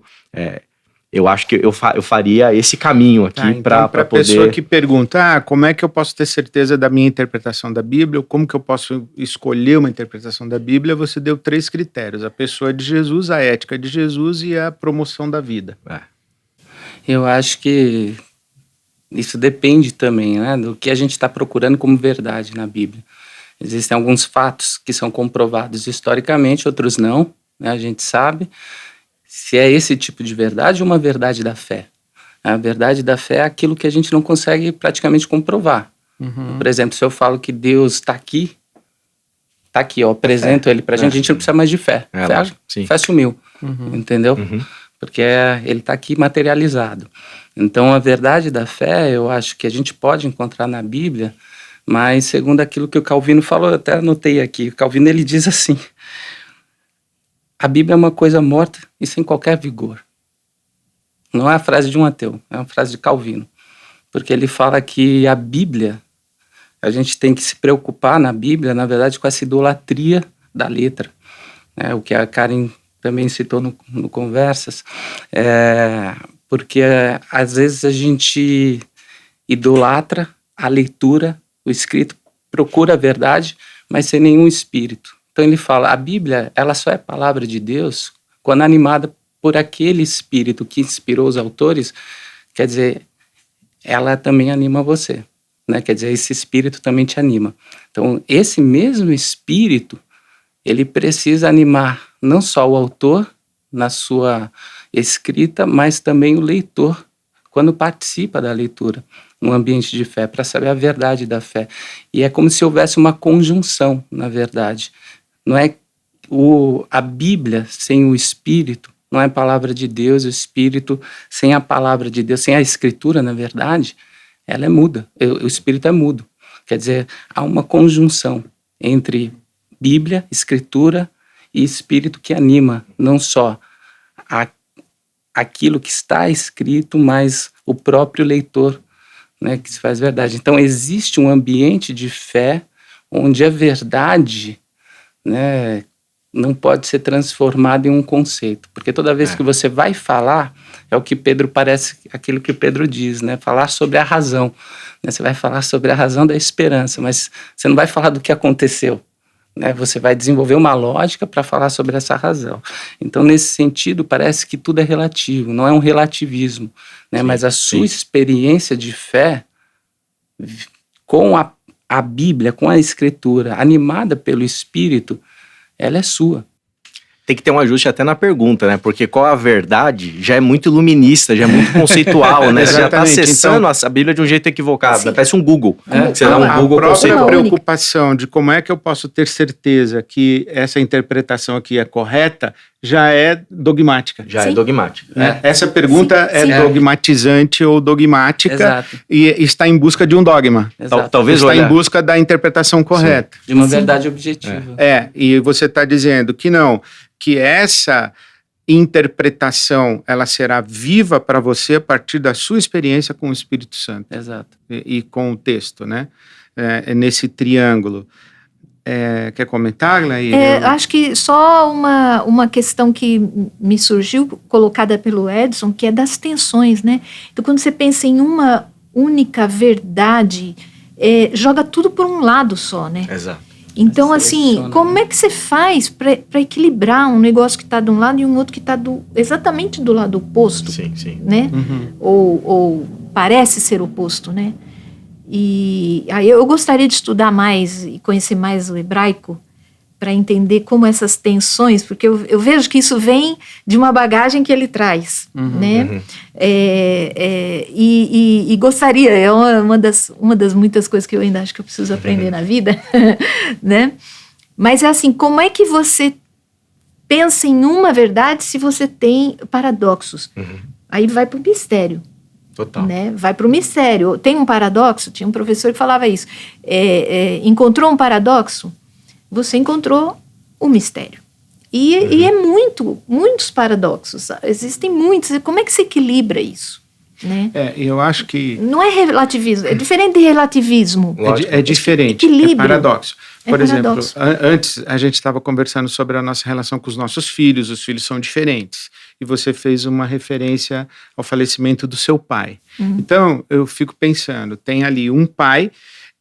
eu acho que eu faria esse caminho aqui então, para poder... Para a pessoa que pergunta, como é que eu posso ter certeza da minha interpretação da Bíblia, ou como que eu posso escolher uma interpretação da Bíblia, você deu 3 critérios: a pessoa de Jesus, a ética de Jesus e a promoção da vida. Eu acho que isso depende também, né, do que a gente está procurando como verdade na Bíblia. Existem alguns fatos que são comprovados historicamente, outros não, né, a gente sabe se é esse tipo de verdade ou uma verdade da fé. A verdade da fé é aquilo que a gente não consegue praticamente comprovar. Por exemplo, se eu falo que Deus está aqui, ó, apresento ele pra gente não precisa mais de fé. Fé sumiu, entendeu? Porque ele está aqui materializado. Então, a verdade da fé, eu acho que a gente pode encontrar na Bíblia, mas segundo aquilo que o Calvino falou, eu até anotei aqui, o Calvino ele diz assim: a Bíblia é uma coisa morta e sem qualquer vigor. Não é a frase de um ateu, é uma frase de Calvino. Porque ele fala que a Bíblia, a gente tem que se preocupar na Bíblia, na verdade, com essa idolatria da letra. O que a Karen também citou no Conversas. Porque às vezes a gente idolatra a leitura, o escrito, procura a verdade, mas sem nenhum espírito. Então ele fala, a Bíblia, ela só é palavra de Deus quando animada por aquele espírito que inspirou os autores, quer dizer, ela também anima você, né? Quer dizer, esse espírito também te anima. Então esse mesmo espírito, ele precisa animar não só o autor na sua escrita, mas também o leitor quando participa da leitura no ambiente de fé, para saber a verdade da fé. E é como se houvesse uma conjunção, na verdade. Não é a Bíblia sem o Espírito, não é a palavra de Deus, o Espírito sem a palavra de Deus, sem a Escritura, na verdade, ela é muda, o Espírito é mudo. Quer dizer, há uma conjunção entre Bíblia, Escritura e Espírito que anima não só aquilo que está escrito, mas o próprio leitor, né, que se faz verdade. Então existe um ambiente de fé onde a verdade, né, não pode ser transformada em um conceito, porque toda vez que você vai falar, é o que Pedro parece, aquilo que Pedro diz, né, falar sobre a razão, né, você vai falar sobre a razão da esperança, mas você não vai falar do que aconteceu, né, você vai desenvolver uma lógica para falar sobre essa razão. Então, nesse sentido, parece que tudo é relativo, não é um relativismo, né, mas a sua experiência de fé com a Bíblia, com a Escritura, animada pelo Espírito, ela é sua. Tem que ter um ajuste até na pergunta, né? Porque qual a verdade já é muito iluminista, já é muito conceitual, né? Você já está acessando a Bíblia de um jeito equivocado. Sim. Parece um Google. Você dá um Google. A própria preocupação de como é que eu posso ter certeza que essa interpretação aqui é correta já é dogmática. Já é dogmática. Essa pergunta é dogmatizante ou dogmática. Exato. E está em busca de um dogma. Talvez está em busca da interpretação correta. De uma verdade objetiva. E você está dizendo que não, que essa interpretação, ela será viva para você a partir da sua experiência com o Espírito Santo. Exato. E com o texto, né? Nesse triângulo. Quer comentar, Glaíra? Acho que só uma questão que me surgiu, colocada pelo Edson, que é das tensões, né? Então, quando você pensa em uma única verdade, joga tudo por um lado só, né? Exato. Então, assim, como é que você faz para equilibrar um negócio que está de um lado e um outro que está exatamente do lado oposto? Sim. Né? Ou parece ser oposto, né? E aí eu gostaria de estudar mais e conhecer mais o hebraico para entender como essas tensões, porque eu vejo que isso vem de uma bagagem que ele traz, né? E gostaria, é uma das muitas coisas que eu ainda acho que eu preciso aprender na vida, né? Mas é assim, como é que você pensa em uma verdade se você tem paradoxos? Aí vai para o mistério. Total. Né? Vai para o mistério. Tem um paradoxo? Tinha um professor que falava isso. Encontrou um paradoxo? Você encontrou o mistério. E é muitos paradoxos. Existem muitos. Como é que se equilibra isso? Né? Eu acho que... Não é relativismo, é diferente de relativismo. É diferente, equilíbrio. É paradoxo. Por exemplo, paradoxo. Antes a gente estava conversando sobre a nossa relação com os nossos filhos. Os filhos são diferentes. E você fez uma referência ao falecimento do seu pai. Então, eu fico pensando, tem ali um pai,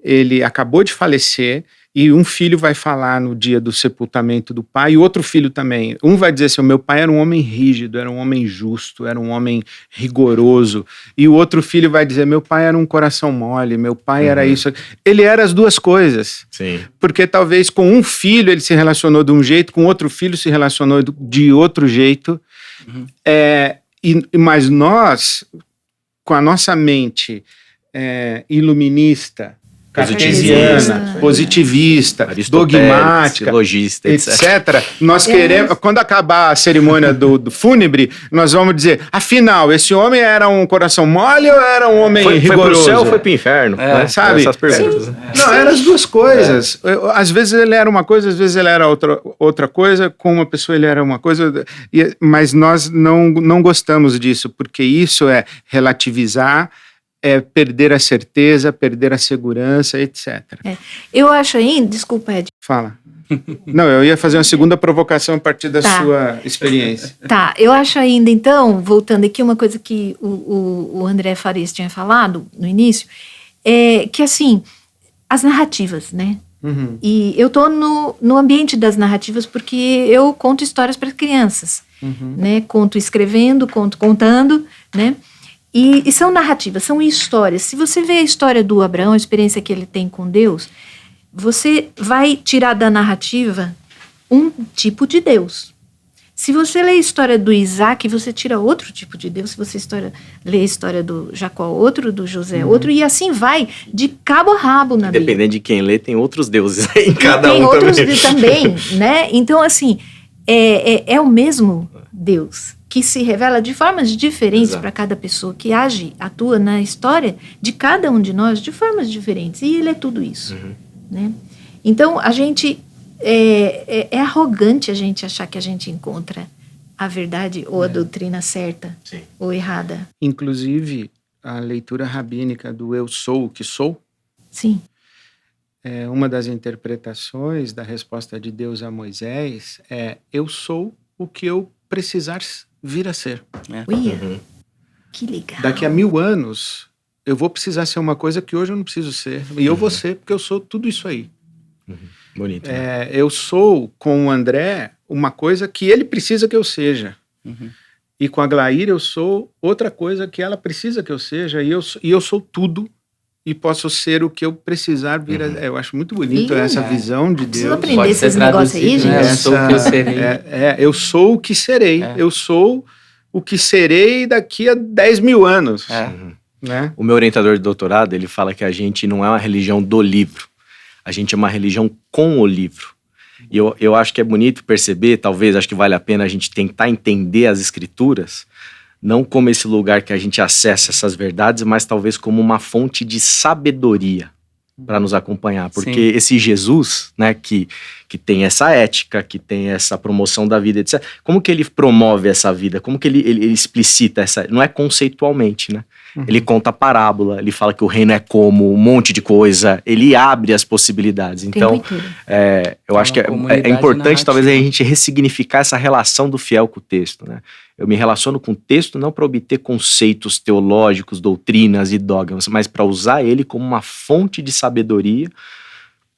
ele acabou de falecer, e um filho vai falar no dia do sepultamento do pai, e outro filho também. Um vai dizer assim, o meu pai era um homem rígido, era um homem justo, era um homem rigoroso. E o outro filho vai dizer, meu pai era um coração mole, meu pai era isso. Ele era as duas coisas. Sim. Porque talvez com um filho ele se relacionou de um jeito, com outro filho se relacionou de outro jeito. Mas nós, com a nossa mente iluminista, cartesiana, positivista, dogmática, logista, etc. Nós queremos, quando acabar a cerimônia do fúnebre, nós vamos dizer, afinal, esse homem era um coração mole ou era um homem rigoroso? Foi pro céu ou foi pro inferno? Né? Sabe? Essas perguntas. Não, eram as duas coisas. Às vezes ele era uma coisa, às vezes ele era outra coisa, com uma pessoa ele era uma coisa, mas nós não gostamos disso, porque isso é relativizar, perder a certeza, perder a segurança, etc. Eu acho ainda, desculpa, Ed. Fala. Não, eu ia fazer uma segunda provocação a partir da sua experiência. Tá, eu acho ainda, então, voltando aqui, uma coisa que o André Farias tinha falado no início, que assim, as narrativas, né? E eu tô no ambiente das narrativas porque eu conto histórias para crianças, né? Conto escrevendo, conto contando, né? E são narrativas, são histórias. Se você vê a história do Abraão, a experiência que ele tem com Deus, você vai tirar da narrativa um tipo de Deus. Se você lê a história do Isaac, você tira outro tipo de Deus. Se você lê a história do Jacó, outro, do José, outro, e assim vai, de cabo a rabo na Bíblia. Dependendo de quem lê, tem outros deuses em cada um. Tem outros também, né? Então, assim, é o mesmo Deus que se revela de formas diferentes para cada pessoa, que atua na história de cada um de nós de formas diferentes. E ele é tudo isso. Né? Então, a gente é arrogante a gente achar que a gente encontra a verdade ou a doutrina certa ou errada. Inclusive, a leitura rabínica do eu sou o que sou. Sim. Uma das interpretações da resposta de Deus a Moisés eu sou o que eu precisar vir a ser. Que legal. Daqui a 1000 anos, eu vou precisar ser uma coisa que hoje eu não preciso ser. E eu vou ser, porque eu sou tudo isso aí. Bonito. Eu sou, com o André, uma coisa que ele precisa que eu seja. E com a Glaíra, eu sou outra coisa que ela precisa que eu seja. E eu sou tudo. E posso ser o que eu precisar vir a... Eu acho muito bonito essa visão de Deus. Preciso aprender esses negócios aí, gente. Eu sou o que eu serei. Eu sou o que serei. Eu sou o que serei daqui a 10.000 anos. Né? O meu orientador de doutorado, ele fala que a gente não é uma religião do livro. A gente é uma religião com o livro. E eu acho que é bonito perceber, talvez, acho que vale a pena a gente tentar entender as escrituras, não como esse lugar que a gente acessa essas verdades, mas talvez como uma fonte de sabedoria. para nos acompanhar, porque Sim. esse Jesus, né, que tem essa ética, que tem essa promoção da vida, etc. Como que ele promove essa vida? Como que ele explicita essa? Não é conceitualmente, né? Ele conta a parábola, ele fala que o reino é como um monte de coisa, ele abre as possibilidades. Então, eu acho que é importante talvez a gente ressignificar essa relação do fiel com o texto, né? Eu me relaciono com o texto não para obter conceitos teológicos, doutrinas e dogmas, mas para usar ele como uma fonte de sabedoria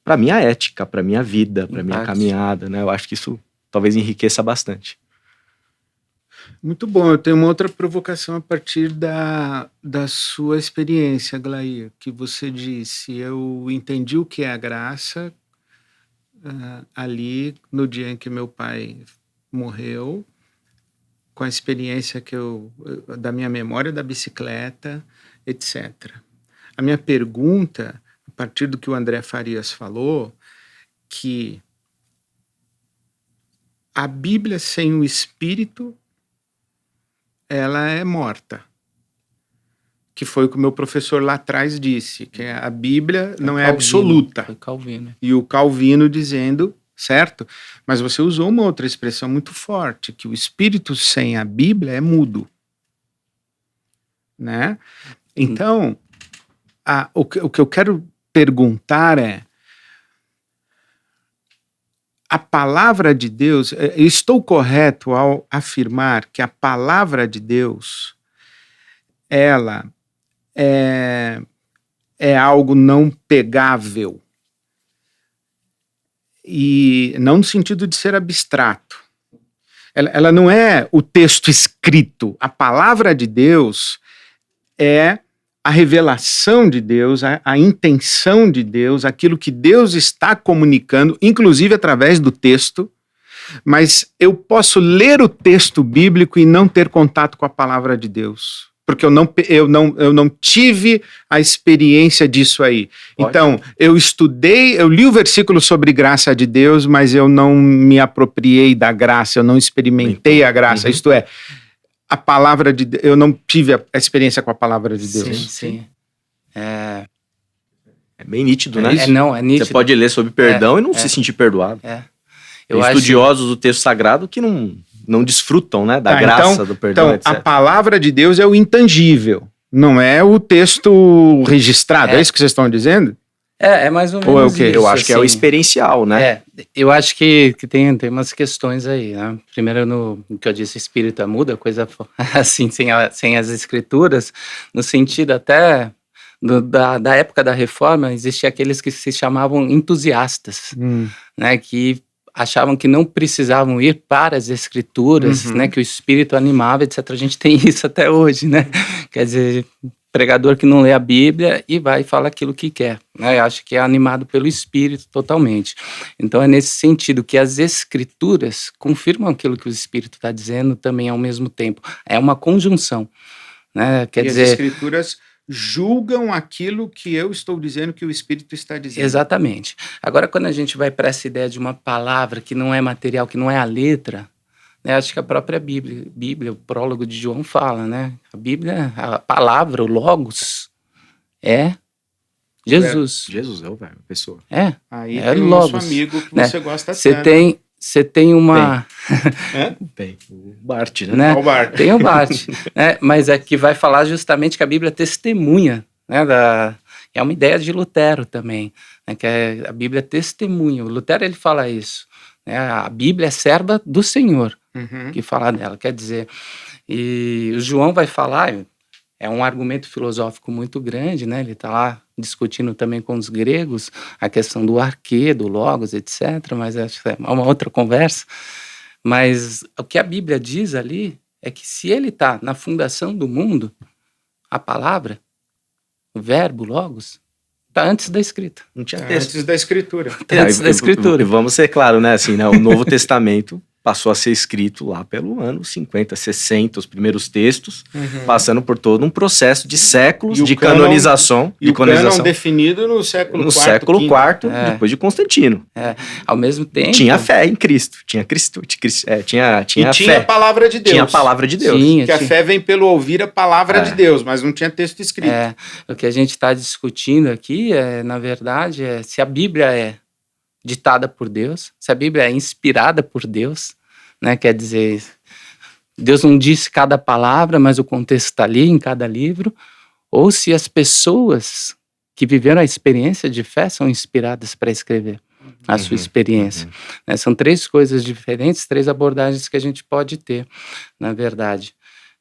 para minha ética, para minha vida, para minha caminhada, né? Eu acho que isso talvez enriqueça bastante. Muito bom. Eu tenho uma outra provocação a partir da sua experiência, Aglaia, que você disse, eu entendi o que é a graça ali no dia em que meu pai morreu, com a experiência da minha memória da bicicleta, etc. A minha pergunta, a partir do que o André Farias falou, que a Bíblia sem o Espírito, ela é morta. Que foi o que o meu professor lá atrás disse, que a Bíblia não é absoluta. Foi Calvino. E o Calvino dizendo, certo? Mas você usou uma outra expressão muito forte, que o Espírito sem a Bíblia é mudo. Né? Então, o que eu quero perguntar é, a palavra de Deus, estou correto ao afirmar que a palavra de Deus, ela é algo não pegável, e não no sentido de ser abstrato. Ela não é o texto escrito. A palavra de Deus é a revelação de Deus, a intenção de Deus, aquilo que Deus está comunicando, inclusive através do texto, mas eu posso ler o texto bíblico e não ter contato com a palavra de Deus, porque eu não tive a experiência disso aí. Pode. Então, eu li o versículo sobre graça de Deus, mas eu não me apropriei da graça, eu não experimentei a graça, isto é, a palavra de Deus, eu não tive a experiência com a palavra de Deus. Sim. É bem nítido, né? É nítido. Você pode ler sobre perdão e não se sentir perdoado. Tem estudiosos do texto sagrado que não desfrutam, né, da graça do perdão, etc. A palavra de Deus é o intangível, não é o texto registrado, é isso que vocês estão dizendo? É mais ou menos. Ou é o quê? Eu acho que é o experiencial, né? Eu acho que tem umas questões aí, né? Primeiro, no que eu disse, espírito é muda, coisa assim, sem as escrituras, no sentido até da época da Reforma, existiam aqueles que se chamavam entusiastas, né? Que achavam que não precisavam ir para as escrituras, né? Que o espírito animava, etc. A gente tem isso até hoje, né? Quer dizer, pregador que não lê a Bíblia e vai e fala aquilo que quer, né? Eu acho que é animado pelo Espírito totalmente. Então é nesse sentido que as Escrituras confirmam aquilo que o Espírito está dizendo também ao mesmo tempo. É uma conjunção, né? Quer dizer, as Escrituras julgam aquilo que eu estou dizendo que o Espírito está dizendo. Exatamente. Agora, quando a gente vai para essa ideia de uma palavra que não é material, que não é a letra, acho que a própria Bíblia, o prólogo de João fala, né? A Bíblia, a palavra, o Logos, é Jesus. Jesus é o verbo, a pessoa. Aí é tem o Logos, nosso amigo que né? você gosta tanto. Você tem uma... Tem o Bart, né? O Bart. Tem o Bart, né? Mas é que vai falar justamente que a Bíblia testemunha, né? É uma ideia de Lutero também, né? Que a Bíblia testemunha. O Lutero, ele fala isso, né? A Bíblia é serva do Senhor, que fala dela, quer dizer, e o João vai falar, é um argumento filosófico muito grande, né? Ele está lá discutindo também com os gregos a questão do arquê, do logos, etc., mas acho que é uma outra conversa. Mas o que a Bíblia diz ali é que se ele está na fundação do mundo, a palavra, o verbo, logos, está antes da escrita. Não tinha texto. Antes da escritura. Antes da escritura. E vamos ser claros, né? Assim, né? O Novo Testamento passou a ser escrito lá pelo ano 50, 60, os primeiros textos, passando por todo um processo de séculos de canonização. E o cânon definido no século IV. No século IV, depois de Constantino. Ao mesmo tempo... Tinha fé em Cristo, tinha Cristo, tinha e tinha a palavra de Deus. Tinha a palavra de Deus. Que a fé vem pelo ouvir a palavra de Deus, mas não tinha texto escrito. O que a gente está discutindo aqui, na verdade, é se a Bíblia é ditada por Deus, se a Bíblia é inspirada por Deus, né? Quer dizer, Deus não disse cada palavra, mas o contexto está ali em cada livro, ou se as pessoas que viveram a experiência de fé são inspiradas para escrever a sua experiência. Né? São três coisas diferentes, três abordagens que a gente pode ter, na verdade.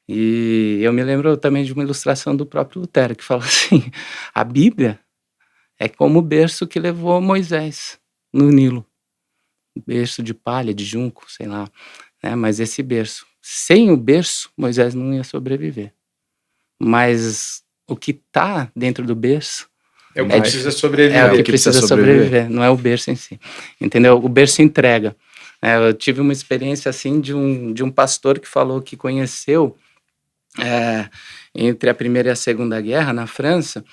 E eu me lembro também de uma ilustração do próprio Lutero, que fala assim, a Bíblia é como o berço que levou Moisés no Nilo. Berço de palha, de junco, sei lá. Né? Mas esse berço, sem o berço, Moisés não ia sobreviver. Mas o que está dentro do berço é o que precisa sobreviver. É o que precisa sobreviver, não é o berço em si. Entendeu? O berço entrega. Eu tive uma experiência assim de um pastor que falou que conheceu entre a Primeira e a Segunda Guerra, na França,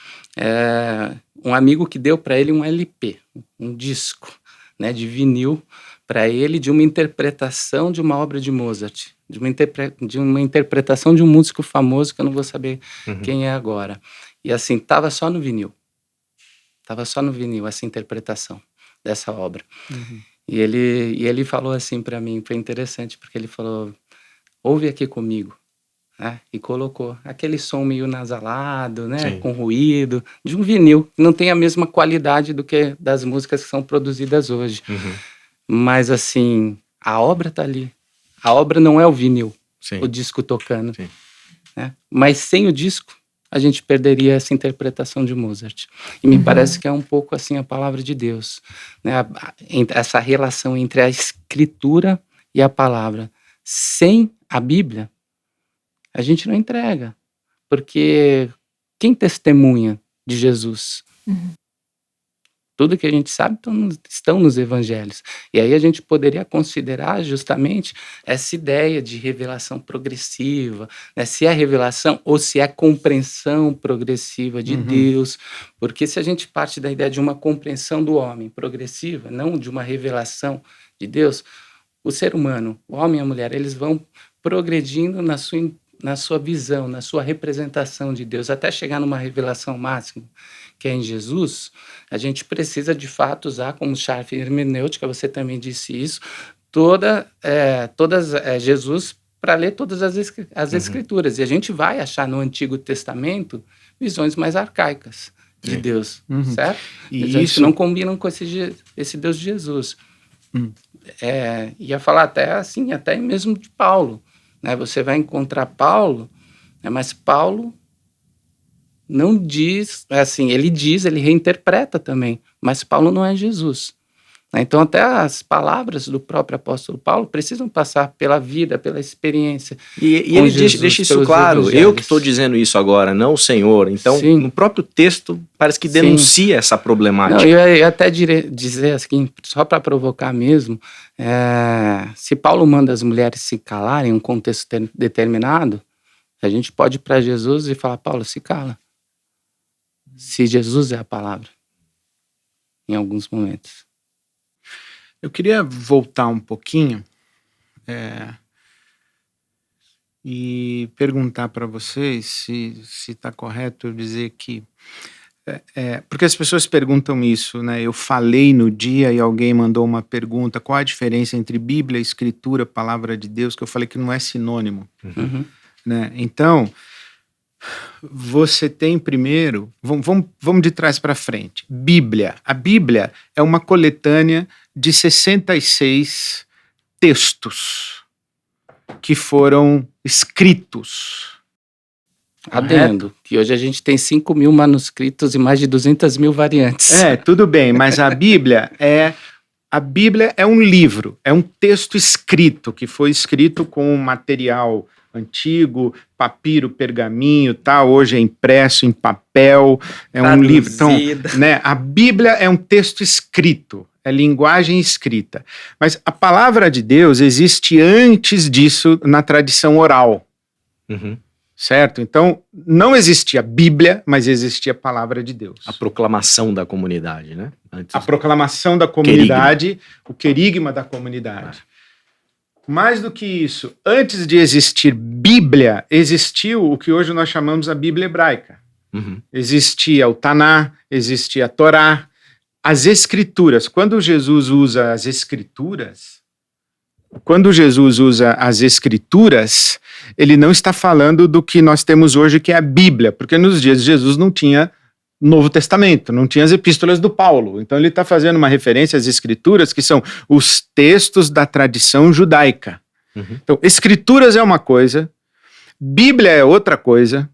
um amigo que deu para ele um LP, um disco, né, de vinil, para ele, de uma interpretação de uma obra de Mozart, de uma interpretação de um músico famoso, que eu não vou saber quem é agora. E assim, estava só no vinil. Estava só no vinil essa interpretação dessa obra. E ele falou assim para mim, foi interessante, porque ele falou, ouve aqui comigo. Né? E colocou aquele som meio nasalado, né? Com ruído, de um vinil, que não tem a mesma qualidade do que das músicas que são produzidas hoje. Mas assim, a obra tá ali. A obra não é o vinil, o disco tocando. Né? Mas sem o disco, a gente perderia essa interpretação de Mozart. E me parece que é um pouco assim a palavra de Deus. Né? Essa relação entre a escritura e a palavra. Sem a Bíblia, a gente não entrega, porque quem testemunha de Jesus? Tudo que a gente sabe estão nos evangelhos. E aí a gente poderia considerar justamente essa ideia de revelação progressiva, né? Se é revelação ou se é compreensão progressiva de Deus, porque se a gente parte da ideia de uma compreensão do homem progressiva, não de uma revelação de Deus, o ser humano, o homem e a mulher, eles vão progredindo na sua visão, na sua representação de Deus, até chegar numa revelação máxima, que é em Jesus. A gente precisa, de fato, usar como chave hermenêutica, você também disse isso, Jesus para ler todas as Escrituras. E a gente vai achar no Antigo Testamento visões mais arcaicas de Deus, certo? E isso não combinam com esse Deus de Jesus. Ia falar até mesmo de Paulo. Né, você vai encontrar Paulo, né, mas Paulo não diz, ele reinterpreta também, mas Paulo não é Jesus. Então até as palavras do próprio apóstolo Paulo precisam passar pela vida, pela experiência. E ele deixa isso claro, eu que estou dizendo isso agora, não o Senhor. Então no próprio texto parece que denuncia essa problemática. Não, eu ia até dizer assim, só para provocar mesmo, se Paulo manda as mulheres se calarem em um contexto determinado, a gente pode ir para Jesus e falar, Paulo, se cala. Se Jesus é a palavra, em alguns momentos. Eu queria voltar um pouquinho e perguntar para vocês se está correto eu dizer que... porque as pessoas perguntam isso, né? Eu falei no dia e alguém mandou uma pergunta, qual a diferença entre Bíblia, Escritura, Palavra de Deus, que eu falei que não é sinônimo. Né? Então, você tem primeiro... Vamos de trás para frente. Bíblia. A Bíblia é uma coletânea de 66 textos que foram escritos. Adendo, que hoje a gente tem 5.000 manuscritos e mais de 200.000 variantes. Tudo bem, mas a Bíblia é um livro, é um texto escrito, que foi escrito com material antigo, papiro, pergaminho, tá? Hoje é impresso em papel, é um livro. Então, né, a Bíblia é um texto escrito, é linguagem escrita. Mas a palavra de Deus existe antes disso na tradição oral. Uhum. Certo? Então, não existia Bíblia, mas existia a palavra de Deus. A proclamação da comunidade, né? A proclamação da comunidade, o querigma da comunidade. Mais do que isso, antes de existir Bíblia, existiu o que hoje nós chamamos a Bíblia hebraica. Uhum. Existia o Taná, existia a Torá, as Escrituras. Quando Jesus usa as Escrituras, ele não está falando do que nós temos hoje, que é a Bíblia, porque nos dias de Jesus não tinha Novo Testamento, não tinha as epístolas do Paulo. Então ele está fazendo uma referência às Escrituras, que são os textos da tradição judaica. Uhum. Então, Escrituras é uma coisa, Bíblia é outra coisa,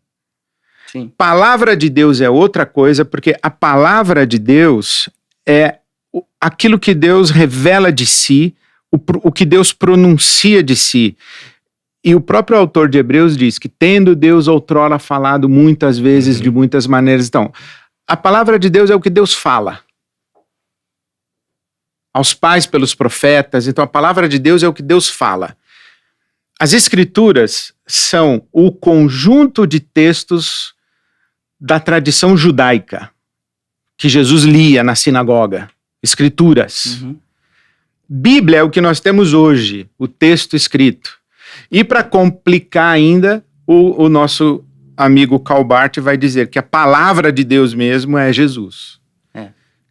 Sim. Palavra de Deus é outra coisa, porque a palavra de Deus é aquilo que Deus revela de si, o que Deus pronuncia de si. E o próprio autor de Hebreus diz que, tendo Deus outrora falado muitas vezes, de muitas maneiras. Então, a palavra de Deus é o que Deus fala. Aos pais pelos profetas. Então, a palavra de Deus é o que Deus fala. As Escrituras são o conjunto de textos da tradição judaica que Jesus lia na sinagoga. Escrituras. Uhum. Bíblia é o que nós temos hoje, o texto escrito. E para complicar ainda, o nosso amigo Karl Barth vai dizer que a palavra de Deus mesmo é Jesus. É.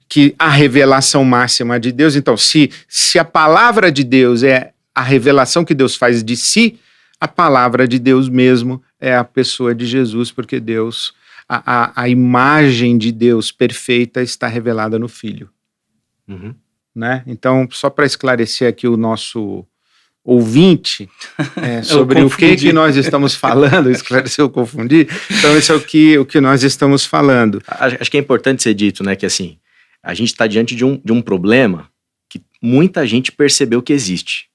Que a revelação máxima de Deus. Então, se a palavra de Deus é a revelação que Deus faz de si, a palavra de Deus mesmo é a pessoa de Jesus, porque Deus, a imagem de Deus perfeita está revelada no Filho. Uhum. Né? Então, só para esclarecer aqui o nosso ouvinte sobre o que nós estamos falando, esclarecer, eu confundi. Então, esse é o que nós estamos falando. Acho que é importante ser dito, né, que assim, a gente está diante de um problema que muita gente percebeu que existe,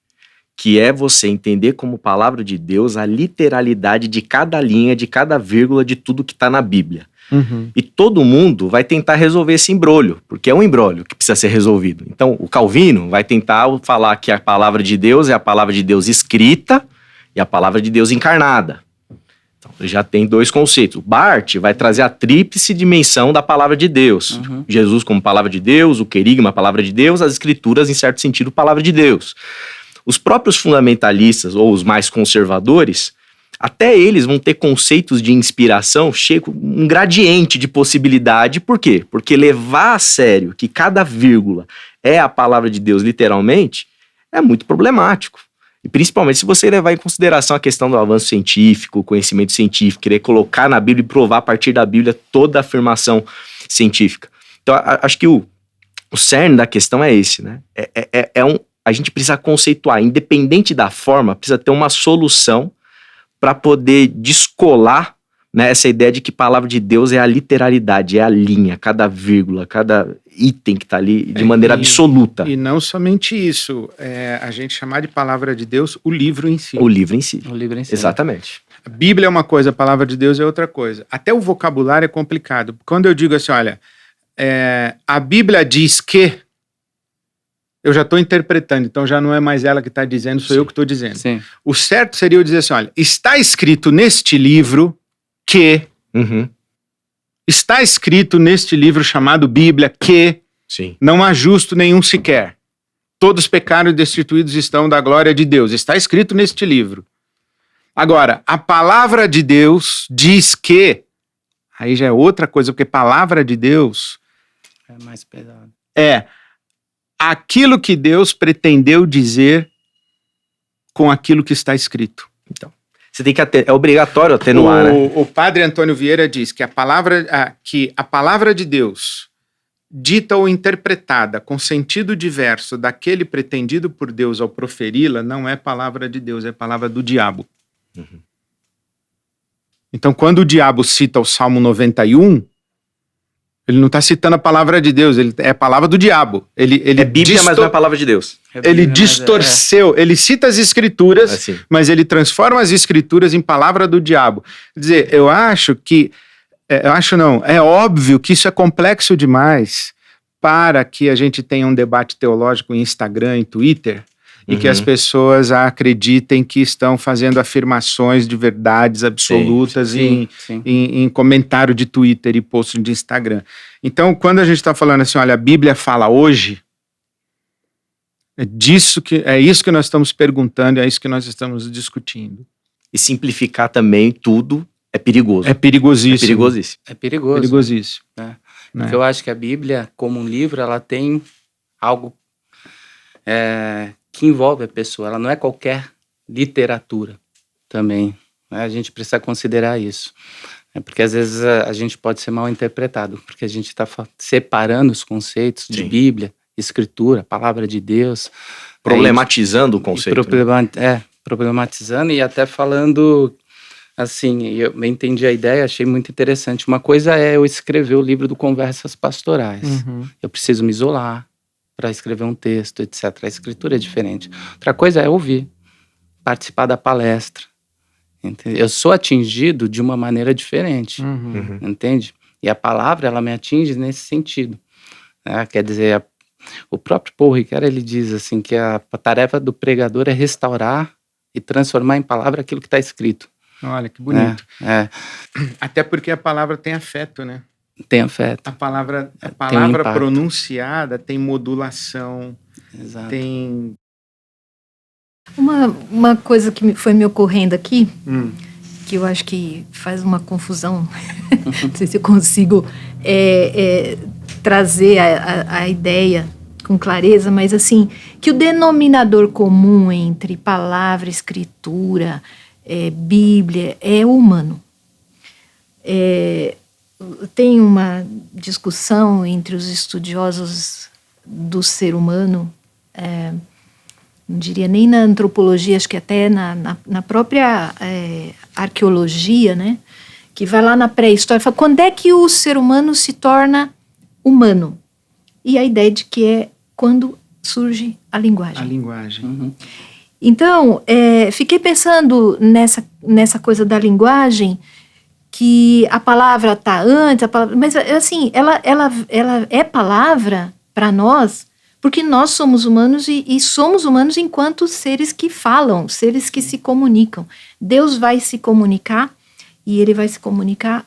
que é você entender como palavra de Deus a literalidade de cada linha, de cada vírgula, de tudo que está na Bíblia. Uhum. E todo mundo vai tentar resolver esse imbróglio, porque é um imbróglio que precisa ser resolvido. Então, o Calvino vai tentar falar que a palavra de Deus é a palavra de Deus escrita e a palavra de Deus encarnada. Então, já tem dois conceitos. O Barth vai trazer a tríplice dimensão da palavra de Deus. Uhum. Jesus como palavra de Deus, o querigma, palavra de Deus, as escrituras, em certo sentido, palavra de Deus. Os próprios fundamentalistas, ou os mais conservadores, até eles vão ter conceitos de inspiração, um gradiente de possibilidade. Por quê? Porque levar a sério que cada vírgula é a palavra de Deus, literalmente, é muito problemático. E principalmente se você levar em consideração a questão do avanço científico, o conhecimento científico, querer colocar na Bíblia e provar a partir da Bíblia toda a afirmação científica. Então, acho que o cerne da questão é esse, né? A gente precisa conceituar, independente da forma, precisa ter uma solução para poder descolar, né, essa ideia de que palavra de Deus é a literalidade, é a linha, cada vírgula, cada item que está ali de maneira absoluta. E não somente isso, a gente chamar de palavra de Deus o livro em si. O livro em si. O livro em si. Exatamente. A Bíblia é uma coisa, a palavra de Deus é outra coisa. Até o vocabulário é complicado. Quando eu digo assim, olha, a Bíblia diz que, eu já estou interpretando, então já não é mais ela que está dizendo, sou eu que estou dizendo. Sim. O certo seria eu dizer assim, olha, está escrito neste livro que... Uhum. Está escrito neste livro chamado Bíblia que Sim. não há justo nenhum sequer. Todos pecaram e destituídos estão da glória de Deus. Está escrito neste livro. Agora, a palavra de Deus diz que... Aí já é outra coisa, porque palavra de Deus... É mais pesado. É aquilo que Deus pretendeu dizer com aquilo que está escrito. Então, você tem que é obrigatório atenuar, né? O padre Antônio Vieira diz que a palavra de Deus, dita ou interpretada com sentido diverso daquele pretendido por Deus ao proferi-la, não é palavra de Deus, é palavra do diabo. Uhum. Então, quando o diabo cita o Salmo 91, ele não está citando a palavra de Deus, é a palavra do diabo. Ele é Bíblia, mas não é a palavra de Deus. Ele distorceu, ele cita as escrituras, assim, mas ele transforma as escrituras em palavra do diabo. Quer dizer, é óbvio que isso é complexo demais para que a gente tenha um debate teológico em Instagram, em Twitter, e que as pessoas acreditem que estão fazendo afirmações de verdades absolutas em comentário de Twitter e post de Instagram. Então, quando a gente está falando assim, olha, a Bíblia fala hoje, é isso que nós estamos perguntando, é isso que nós estamos discutindo. E simplificar também tudo é perigoso. É perigosíssimo. É perigosíssimo. É perigoso. Perigosíssimo. Né? Porque eu acho que a Bíblia, como um livro, ela tem algo que envolve a pessoa. Ela não é qualquer literatura também. Né? A gente precisa considerar isso. Porque às vezes a gente pode ser mal interpretado, porque a gente está separando os conceitos de Bíblia, Escritura, Palavra de Deus. Problematizando o conceito. Problematizando e até falando... Assim, eu entendi a ideia, achei muito interessante. Uma coisa é eu escrever o livro do Conversas Pastorais. Eu preciso me isolar para escrever um texto, etc. A escritura é diferente. Outra coisa é ouvir, participar da palestra. Entende? Eu sou atingido de uma maneira diferente, entende? E a palavra, ela me atinge nesse sentido. Né? Quer dizer, o próprio Paul Ricoeur, ele diz assim, que a tarefa do pregador é restaurar e transformar em palavra aquilo que está escrito. Olha, que bonito. Até porque a palavra tem afeto, né? Tem afeto. A palavra um pronunciada tem modulação. Exato. Tem... Uma coisa que foi me ocorrendo aqui, que eu acho que faz uma confusão, não sei se eu consigo trazer a ideia com clareza, mas assim, que o denominador comum entre palavra, escritura... Bíblia, é humano. Tem uma discussão entre os estudiosos do ser humano, não diria nem na antropologia, acho que até na própria arqueologia, né? Que vai lá na pré-história e fala, quando é que o ser humano se torna humano? E a ideia de que é quando surge a linguagem. A linguagem. Então, fiquei pensando nessa coisa da linguagem, que a palavra está antes, mas assim, ela é palavra para nós, porque nós somos humanos e somos humanos enquanto seres que falam, seres que se comunicam. Deus vai se comunicar e ele vai se comunicar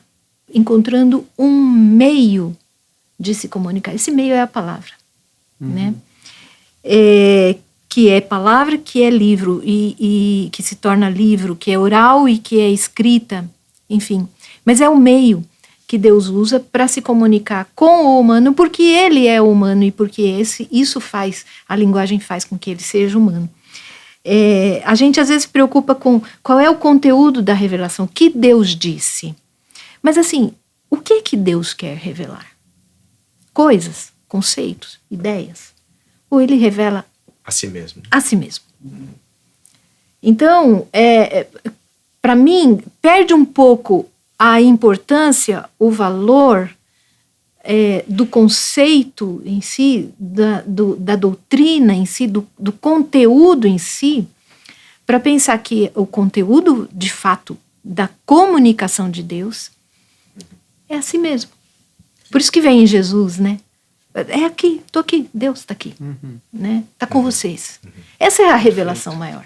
encontrando um meio de se comunicar. Esse meio é a palavra, né? Que é palavra, que é livro, e que se torna livro, que é oral e que é escrita, enfim. Mas é o meio que Deus usa para se comunicar com o humano, porque ele é humano e porque a linguagem faz com que ele seja humano. A gente às vezes se preocupa com qual é o conteúdo da revelação, o que Deus disse. Mas assim, o que é que Deus quer revelar? Coisas, conceitos, ideias? Ou ele revela a si mesmo. A si mesmo. Então, para mim, perde um pouco a importância, o valor do conceito em si, da doutrina em si, do conteúdo em si, para pensar que o conteúdo, de fato, da comunicação de Deus é a si mesmo. Por isso que vem em Jesus, né? É aqui, estou aqui, Deus está aqui, né? Está com vocês. Essa é a revelação maior.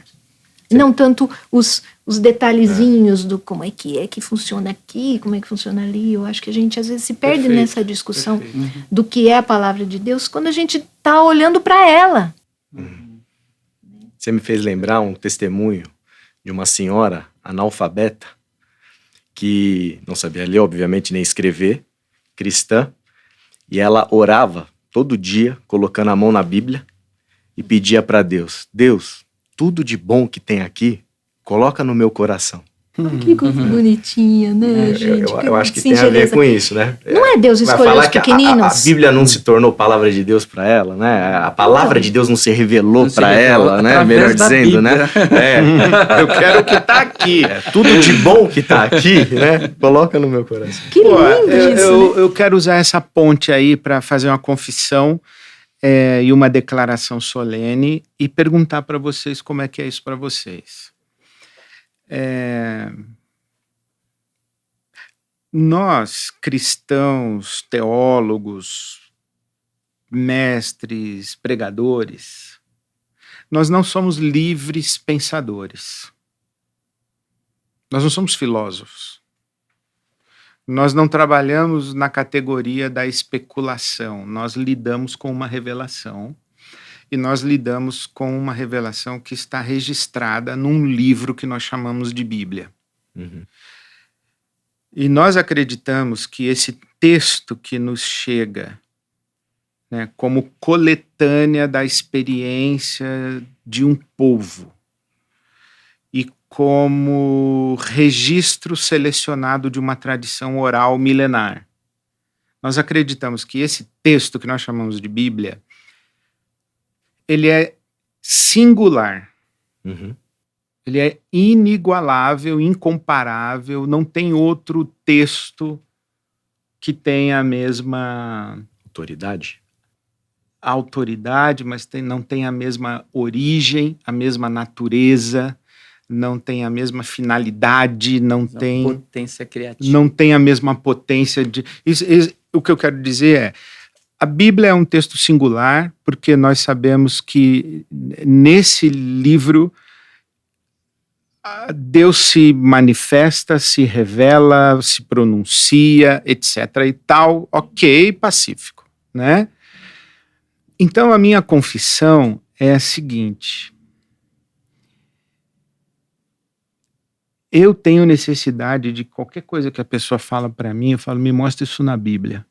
Não tanto os detalhezinhos do como é que funciona aqui, como é que funciona ali. Eu acho que a gente às vezes se perde nessa discussão do que é a palavra de Deus quando a gente está olhando para ela. Você me fez lembrar um testemunho de uma senhora analfabeta que não sabia ler, obviamente, nem escrever, cristã. E ela orava todo dia, colocando a mão na Bíblia e pedia para Deus, Deus, tudo de bom que tem aqui, coloca no meu coração. Que coisa bonitinha, né, gente? Eu acho que tem a ver com isso, né? Não é Deus escolher os pequeninos? A Bíblia não se tornou palavra de Deus para ela, né? A palavra de Deus não se revelou para ela, né? Melhor dizendo, né? Eu quero o que tá aqui. Tudo de bom que tá aqui, né? Coloca no meu coração. Que lindo isso, né? Eu quero usar essa ponte aí para fazer uma confissão e uma declaração solene e perguntar para vocês como é que é isso para vocês. Nós, cristãos, teólogos, mestres, pregadores, nós não somos livres pensadores. Nós não somos filósofos. Nós não trabalhamos na categoria da especulação. Nós lidamos com uma revelação. E nós lidamos com uma revelação que está registrada num livro que nós chamamos de Bíblia. Uhum. E nós acreditamos que esse texto que nos chega, né, como coletânea da experiência de um povo e como registro selecionado de uma tradição oral milenar, nós acreditamos que esse texto que nós chamamos de Bíblia, ele é singular, Uhum. ele é inigualável, incomparável, não tem outro texto que tenha a mesma autoridade, mas não tem a mesma origem, a mesma natureza, não tem a mesma finalidade, não tem potência criativa. Não tem a mesma potência de... o que eu quero dizer é, a Bíblia é um texto singular, porque nós sabemos que nesse livro Deus se manifesta, se revela, se pronuncia, etc. e tal, ok, pacífico, né? Então a minha confissão é a seguinte: eu tenho necessidade de qualquer coisa que a pessoa fala para mim, eu falo, me mostra isso na Bíblia.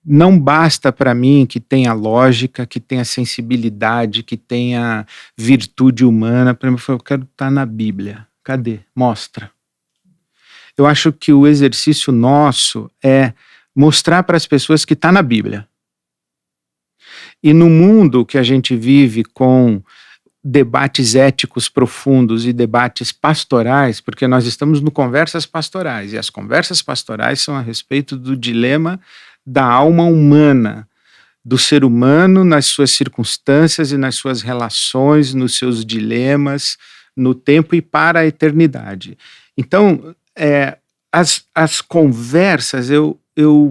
Não basta para mim que tenha lógica, que tenha sensibilidade, que tenha virtude humana. Para mim, eu quero estar na Bíblia. Cadê? Mostra. Eu acho que o exercício nosso é mostrar para as pessoas que está na Bíblia. E no mundo que a gente vive com debates éticos profundos e debates pastorais, porque nós estamos no Conversas Pastorais, e as conversas pastorais são a respeito do dilema da alma humana, do ser humano nas suas circunstâncias e nas suas relações, nos seus dilemas, no tempo e para a eternidade. Então, as conversas, eu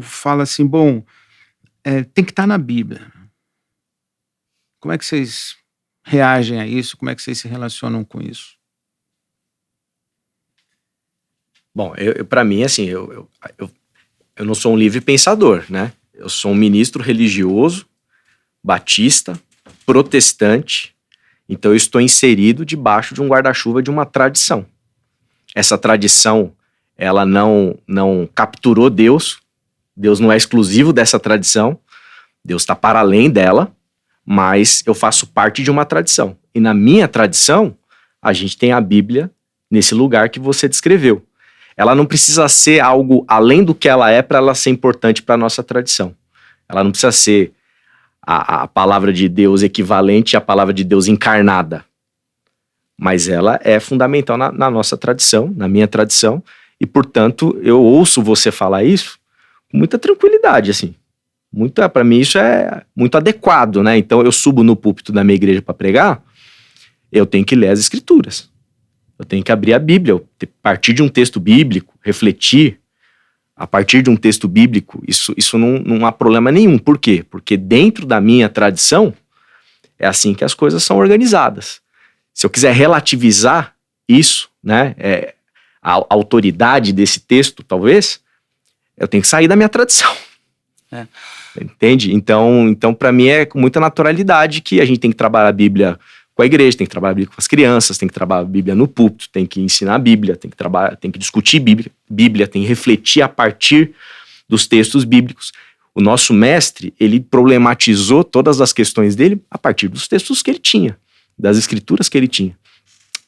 falo assim, bom, tem que estar na Bíblia. Como é que vocês reagem a isso? Como é que vocês se relacionam com isso? Bom, para mim, assim, eu não sou um livre pensador, né? Eu sou um ministro religioso, batista, protestante, então eu estou inserido debaixo de um guarda-chuva de uma tradição. Essa tradição, ela não capturou Deus, Deus não é exclusivo dessa tradição, Deus está para além dela, mas eu faço parte de uma tradição. E na minha tradição, a gente tem a Bíblia nesse lugar que você descreveu. Ela não precisa ser algo além do que ela é para ela ser importante para a nossa tradição. Ela não precisa ser a palavra de Deus equivalente à palavra de Deus encarnada. Mas ela é fundamental na nossa tradição, na minha tradição, e, portanto, eu ouço você falar isso com muita tranquilidade, assim. Para mim isso é muito adequado, né? Então eu subo no púlpito da minha igreja para pregar, eu tenho que ler as escrituras. Eu tenho que abrir a Bíblia, a partir de um texto bíblico, refletir a partir de um texto bíblico, isso não há problema nenhum. Por quê? Porque dentro da minha tradição, é assim que as coisas são organizadas. Se eu quiser relativizar isso, né, a autoridade desse texto, talvez, eu tenho que sair da minha tradição. Entende? Então para mim é com muita naturalidade que a gente tem que trabalhar a Bíblia com a igreja, tem que trabalhar a Bíblia com as crianças, tem que trabalhar a Bíblia no púlpito, tem que ensinar a Bíblia, tem que discutir Bíblia, tem que refletir a partir dos textos bíblicos. O nosso mestre, ele problematizou todas as questões dele a partir dos textos que ele tinha, das escrituras que ele tinha.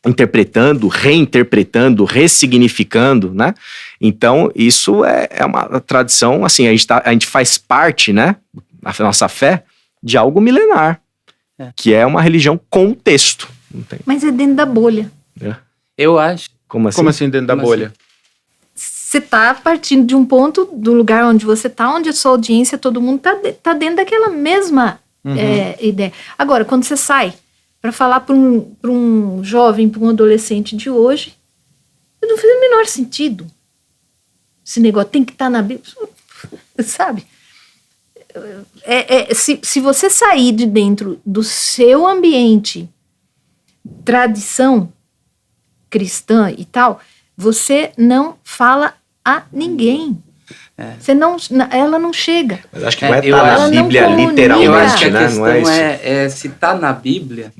Interpretando, reinterpretando, ressignificando, né? Então, isso é uma tradição, assim, a gente faz parte, né, a nossa fé, de algo milenar, que é uma religião com texto. Mas é dentro da bolha. Eu acho. Como assim? Como assim dentro da bolha? Você está partindo de um ponto, do lugar onde você está, onde a sua audiência, todo mundo tá dentro daquela mesma ideia. Agora, quando você sai para falar para um jovem, para um adolescente de hoje, não faz o menor sentido. Esse negócio tem que estar na Bíblia. Sabe? Se você sair de dentro do seu ambiente, tradição cristã e tal, você não fala a ninguém. Ela não chega. Mas acho que vai estar na Bíblia literalmente, eu acho que a né? questão Não é isso. é se está na Bíblia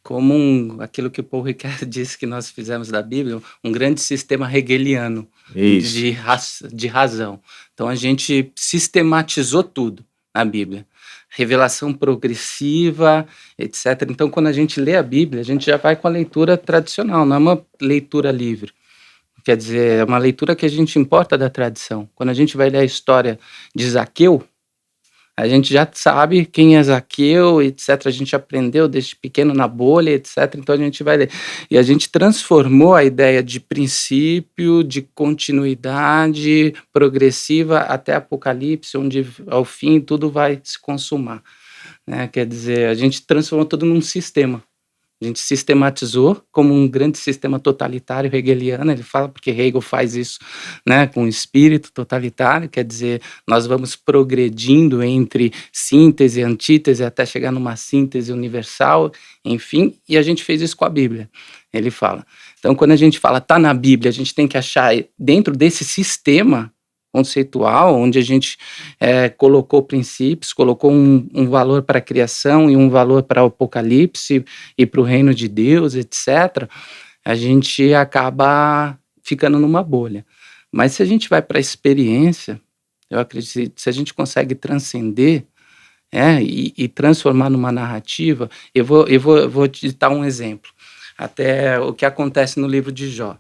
como aquilo que o Paul Ricoeur disse que nós fizemos da Bíblia, um grande sistema hegeliano de razão. Então a gente sistematizou tudo na Bíblia. Revelação progressiva, etc. Então quando a gente lê a Bíblia, a gente já vai com a leitura tradicional, não é uma leitura livre. Quer dizer, é uma leitura que a gente importa da tradição. Quando a gente vai ler a história de Zaqueu, a gente já sabe quem é Zaqueu, etc. A gente aprendeu desde pequeno na bolha, etc. Então a gente vai ler. E a gente transformou a ideia de princípio, de continuidade progressiva até Apocalipse, onde ao fim tudo vai se consumar. Né? Quer dizer, a gente transformou tudo num sistema. A gente sistematizou como um grande sistema totalitário hegeliano, ele fala porque Hegel faz isso, né, com o espírito totalitário, quer dizer, nós vamos progredindo entre síntese e antítese até chegar numa síntese universal, enfim, e a gente fez isso com a Bíblia, ele fala. Então, quando a gente fala, tá na Bíblia, a gente tem que achar dentro desse sistema conceitual, onde a gente colocou princípios, colocou um valor para a criação e um valor para o Apocalipse e para o reino de Deus, etc., a gente acaba ficando numa bolha. Mas se a gente vai para a experiência, eu acredito, se a gente consegue transcender e transformar numa narrativa, eu vou te dar um exemplo. Até o que acontece no livro de Jó.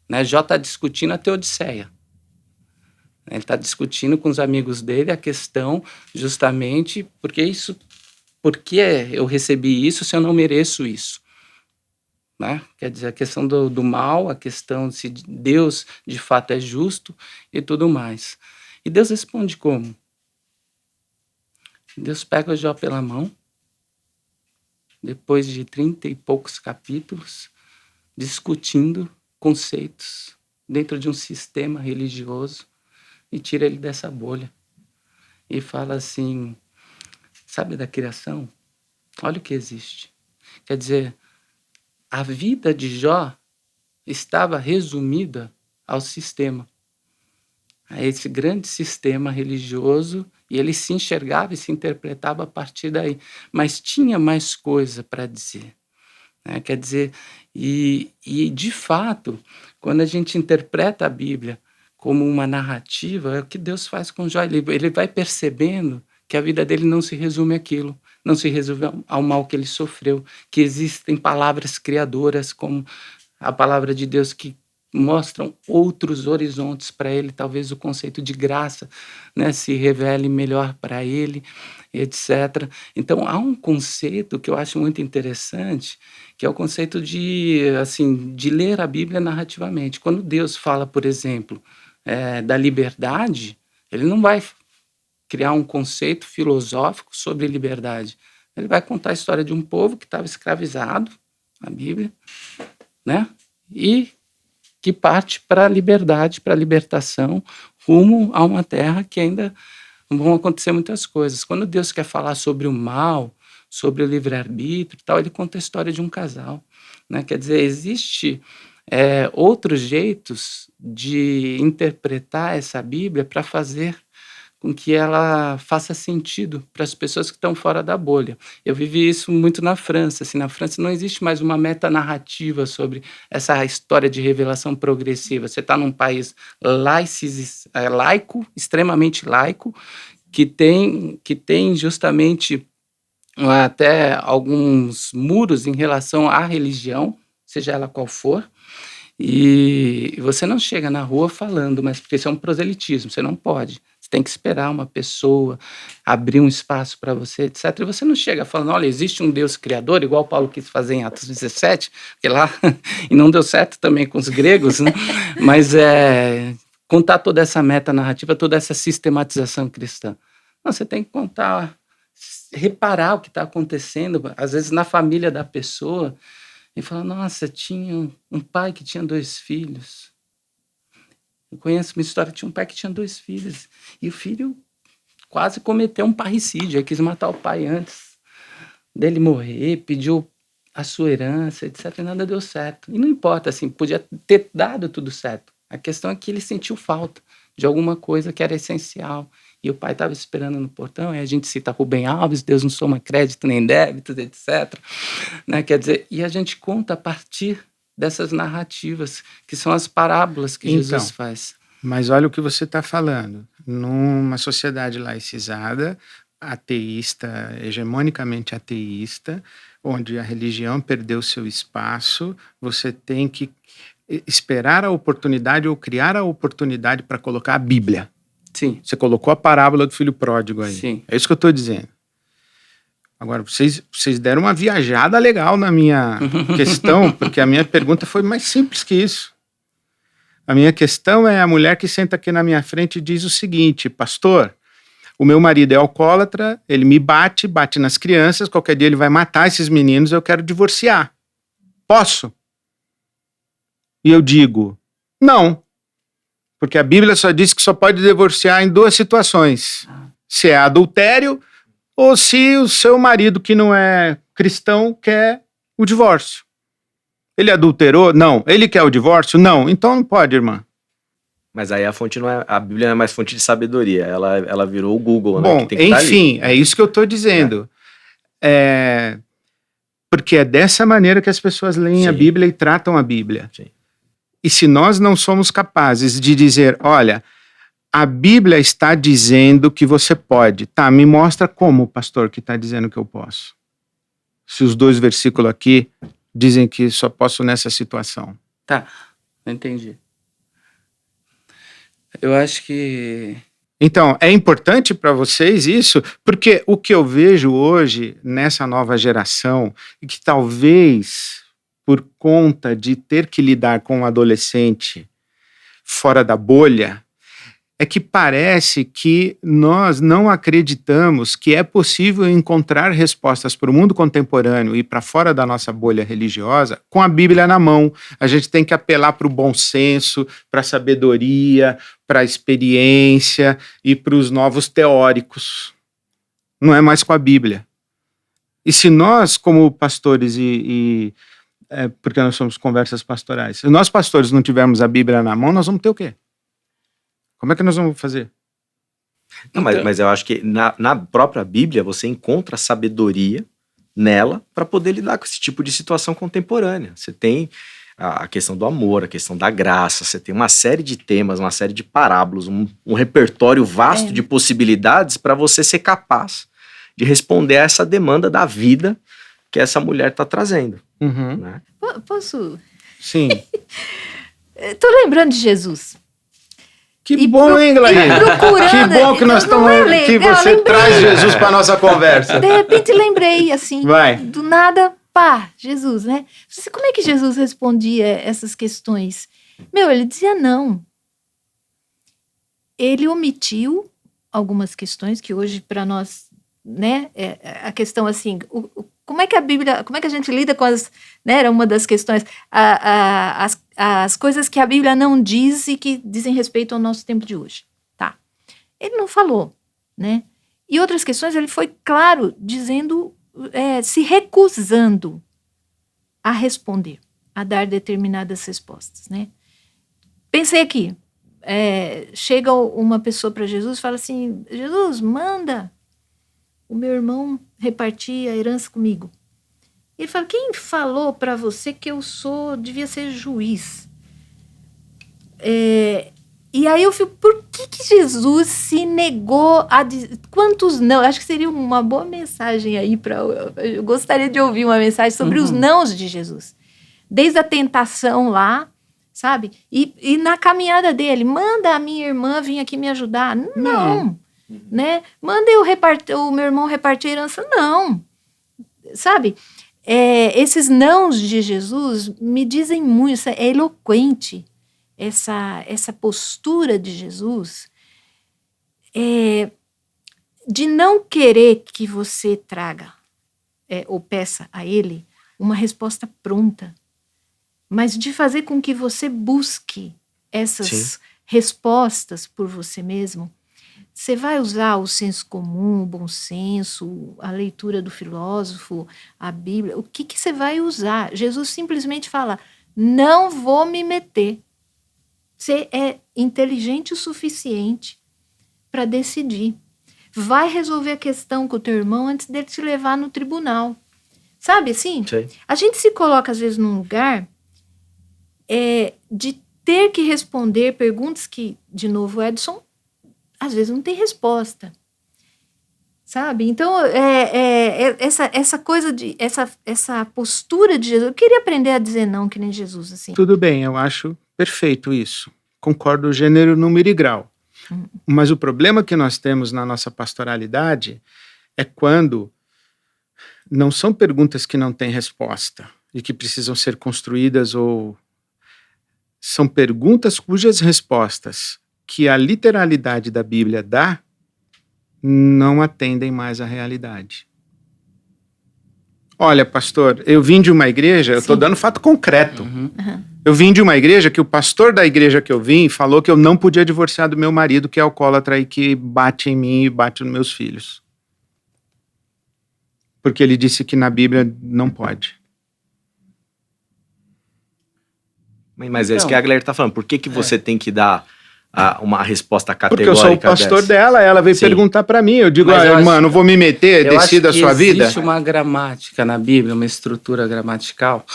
Né? Jó está discutindo a Teodiceia. Ele está discutindo com os amigos dele a questão justamente por que eu recebi isso se eu não mereço isso. Né? Quer dizer, a questão do mal, a questão se Deus de fato é justo e tudo mais. E Deus responde como? Deus pega o Jó pela mão, depois de 30 e poucos capítulos, discutindo conceitos dentro de um sistema religioso, e tira ele dessa bolha. E fala assim, sabe da criação? Olha o que existe. Quer dizer, a vida de Jó estava resumida ao sistema. A esse grande sistema religioso, e ele se enxergava e se interpretava a partir daí. Mas tinha mais coisa para dizer. Né? Quer dizer, e de fato, quando a gente interpreta a Bíblia como uma narrativa, é o que Deus faz com Jó. Ele vai percebendo que a vida dele não se resume àquilo, não se resume ao mal que ele sofreu, que existem palavras criadoras como a palavra de Deus que mostram outros horizontes para ele, talvez o conceito de graça, né, se revele melhor para ele, etc. Então, há um conceito que eu acho muito interessante, que é o conceito de ler a Bíblia narrativamente. Quando Deus fala, por exemplo, da liberdade, ele não vai criar um conceito filosófico sobre liberdade. Ele vai contar a história de um povo que estava escravizado, a Bíblia, né? E que parte para a liberdade, para a libertação, rumo a uma terra que ainda vão acontecer muitas coisas. Quando Deus quer falar sobre o mal, sobre o livre-arbítrio e tal, ele conta a história de um casal. Né? Quer dizer, existe outros jeitos de interpretar essa Bíblia para fazer com que ela faça sentido para as pessoas que estão fora da bolha. Eu vivi isso muito na França. Assim, na França não existe mais uma metanarrativa sobre essa história de revelação progressiva. Você está num país laico, extremamente laico, que tem justamente até alguns muros em relação à religião, seja ela qual for, e você não chega na rua falando, mas porque isso é um proselitismo, você não pode. Você tem que esperar uma pessoa abrir um espaço para você, etc. E você não chega falando, olha, existe um Deus criador, igual Paulo quis fazer em Atos 17, porque lá, e não deu certo também com os gregos, né? Mas contar toda essa metanarrativa, toda essa sistematização cristã. Não, você tem que contar, reparar o que está acontecendo, às vezes na família da pessoa, e falar, nossa, tinha um pai que tinha 2 filhos. Eu conheço uma história, tinha um pai que tinha 2 filhos, e o filho quase cometeu um parricídio, ele quis matar o pai antes dele morrer, pediu a sua herança, etc, e nada deu certo. E não importa, assim, podia ter dado tudo certo. A questão é que ele sentiu falta de alguma coisa que era essencial. E o pai estava esperando no portão, e a gente cita Rubem Alves, Deus não soma crédito nem débitos, etc. Né? Quer dizer, e a gente conta a partir dessas narrativas, que são as parábolas que Jesus faz. Mas olha o que você está falando. Numa sociedade laicizada, ateísta, hegemonicamente ateísta, onde a religião perdeu seu espaço, você tem que esperar a oportunidade ou criar a oportunidade para colocar a Bíblia. Sim. Você colocou a parábola do filho pródigo aí. Sim. É isso que eu estou dizendo. Agora, vocês deram uma viajada legal na minha questão, porque a minha pergunta foi mais simples que isso. A minha questão é a mulher que senta aqui na minha frente e diz o seguinte: pastor, o meu marido é alcoólatra, ele me bate nas crianças, qualquer dia ele vai matar esses meninos, eu quero divorciar. Posso? E eu digo, não. Porque a Bíblia só diz que só pode divorciar em 2 situações. Se é adultério ou se o seu marido, que não é cristão, quer o divórcio. Ele adulterou? Não. Ele quer o divórcio? Não. Então não pode, irmã. Mas aí a Bíblia não é mais fonte de sabedoria, ela virou o Google, né? Bom, Que tem que enfim, é isso que eu estou dizendo. Porque é dessa maneira que as pessoas leem a Bíblia e tratam a Bíblia. Sim. E se nós não somos capazes de dizer, olha, a Bíblia está dizendo que você pode. Tá, me mostra como, pastor, que está dizendo que eu posso. Se os 2 versículos aqui dizem que só posso nessa situação. Tá, entendi. Eu acho que... Então, é importante para vocês isso, porque o que eu vejo hoje nessa nova geração, e que talvez por conta de ter que lidar com um adolescente fora da bolha, é que parece que nós não acreditamos que é possível encontrar respostas para o mundo contemporâneo e para fora da nossa bolha religiosa com a Bíblia na mão. A gente tem que apelar para o bom senso, para a sabedoria, para a experiência e para os novos teóricos. Não é mais com a Bíblia. E se nós, como pastores porque nós somos conversas pastorais, se nós pastores não tivermos a Bíblia na mão, nós vamos ter o quê? Como é que nós vamos fazer? Não, mas eu acho que na própria Bíblia você encontra sabedoria nela para poder lidar com esse tipo de situação contemporânea. Você tem a questão do amor, a questão da graça, você tem uma série de temas, uma série de parábolas, um repertório vasto de possibilidades para você ser capaz de responder a essa demanda da vida que essa mulher está trazendo. Uhum. Né? Posso? Sim. Tô lembrando de Jesus. Que bom, hein, Glaine? Que bom que nós estamos que você traz Jesus para nossa conversa. De repente lembrei, assim, Vai. Do nada, pá, Jesus, né? Como é que Jesus respondia essas questões? Ele dizia não. Ele omitiu algumas questões que hoje para nós, né, a questão assim, como é que a Bíblia, como é que a gente lida com as, né, era uma das questões, as coisas que a Bíblia não diz e que dizem respeito ao nosso tempo de hoje, tá? Ele não falou, né? E outras questões ele foi claro, dizendo, se recusando a responder, a dar determinadas respostas, né? Pensei aqui, chega uma pessoa para Jesus e fala assim, Jesus, manda o meu irmão repartir a herança comigo. Ele fala, quem falou para você que eu devia ser juiz? E aí eu fico, por que Jesus se negou a dizer, quantos não? Acho que seria uma boa mensagem aí, eu gostaria de ouvir uma mensagem sobre os nãos de Jesus. Desde a tentação lá, sabe? E na caminhada dele, manda a minha irmã vir aqui me ajudar. Não. Né? Manda o meu irmão repartir a herança. Não. Sabe? Esses nãos de Jesus me dizem muito, é eloquente essa postura de Jesus de não querer que você traga ou peça a ele uma resposta pronta, mas de fazer com que você busque essas respostas por você mesmo, você vai usar o senso comum, o bom senso, a leitura do filósofo, a Bíblia, o que você vai usar? Jesus simplesmente fala, não vou me meter. Você é inteligente o suficiente para decidir. Vai resolver a questão com o teu irmão antes dele te levar no tribunal. Sabe assim? Sim. A gente se coloca às vezes num lugar de ter que responder perguntas que, de novo, Edson, às vezes não tem resposta. Sabe? Então, essa coisa essa postura de Jesus, eu queria aprender a dizer não que nem Jesus, assim. Tudo bem, eu acho perfeito isso. Concordo gênero, número e grau. Mas o problema que nós temos na nossa pastoralidade é quando não são perguntas que não têm resposta e que precisam ser construídas, ou são perguntas cujas respostas que a literalidade da Bíblia dá não atendem mais à realidade. Olha, pastor, eu vim de uma igreja, eu estou dando fato concreto. Eu vim de uma igreja que o pastor da igreja que eu vim falou que eu não podia divorciar do meu marido, que é alcoólatra e que bate em mim e bate nos meus filhos. Porque ele disse que na Bíblia não pode. Mas é isso que a Glória está falando. Por que você tem que dar uma resposta categórica? Porque eu sou o pastor dela, ela veio perguntar para mim. Eu digo, irmã, não vou me meter, decida a sua vida. Existe uma gramática na Bíblia, uma estrutura gramatical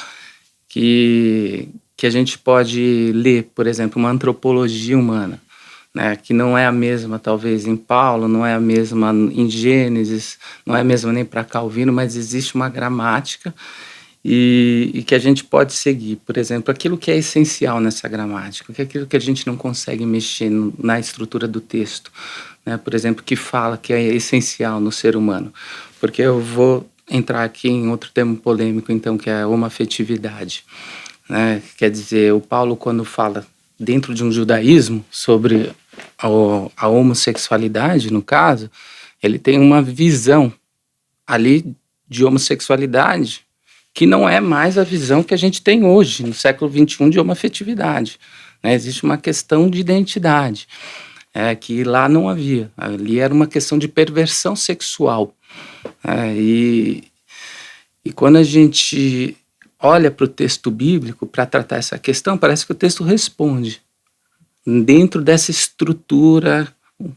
que a gente pode ler, por exemplo, uma antropologia humana, né, que não é a mesma, talvez, em Paulo, não é a mesma em Gênesis, não é a mesma nem para Calvino, mas existe uma gramática e que a gente pode seguir. Por exemplo, aquilo que é essencial nessa gramática, que é aquilo que a gente não consegue mexer na estrutura do texto, né, por exemplo, que fala que é essencial no ser humano. Porque eu vou entrar aqui em outro termo polêmico, então, que é a homoafetividade. Né? Quer dizer, o Paulo, quando fala dentro de um judaísmo sobre a homossexualidade, no caso, ele tem uma visão ali de homossexualidade que não é mais a visão que a gente tem hoje, no século XXI, de homoafetividade. Né? Existe uma questão de identidade, que lá não havia. Ali era uma questão de perversão sexual. E quando a gente olha para o texto bíblico para tratar essa questão, parece que o texto responde dentro dessa estrutura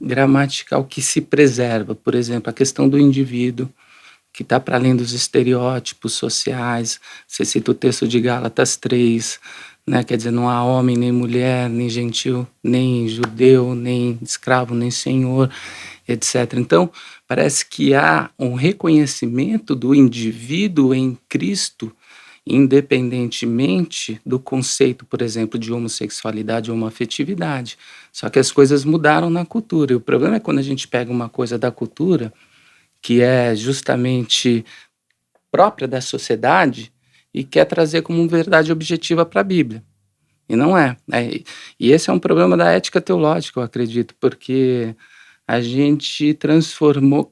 gramatical que se preserva. Por exemplo, a questão do indivíduo, que está para além dos estereótipos sociais. Você cita o texto de Gálatas 3, né? Quer dizer, não há homem, nem mulher, nem gentil, nem judeu, nem escravo, nem senhor, etc. Então, parece que há um reconhecimento do indivíduo em Cristo, independentemente do conceito, por exemplo, de homossexualidade ou homoafetividade. Só que as coisas mudaram na cultura. E o problema é quando a gente pega uma coisa da cultura, que é justamente própria da sociedade, e quer trazer como verdade objetiva para a Bíblia. E não é. E esse é um problema da ética teológica, eu acredito, porque a gente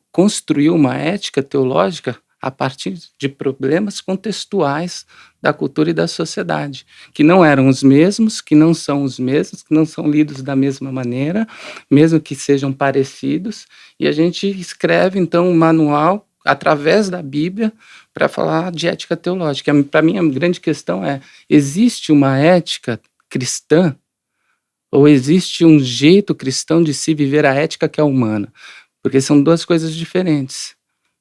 construiu uma ética teológica a partir de problemas contextuais da cultura e da sociedade, que não eram os mesmos, que não são os mesmos, que não são lidos da mesma maneira, mesmo que sejam parecidos, e a gente escreve, então, um manual através da Bíblia para falar de ética teológica. Para mim, a grande questão é, existe uma ética cristã ou existe um jeito cristão de se viver a ética que é humana? Porque são duas coisas diferentes.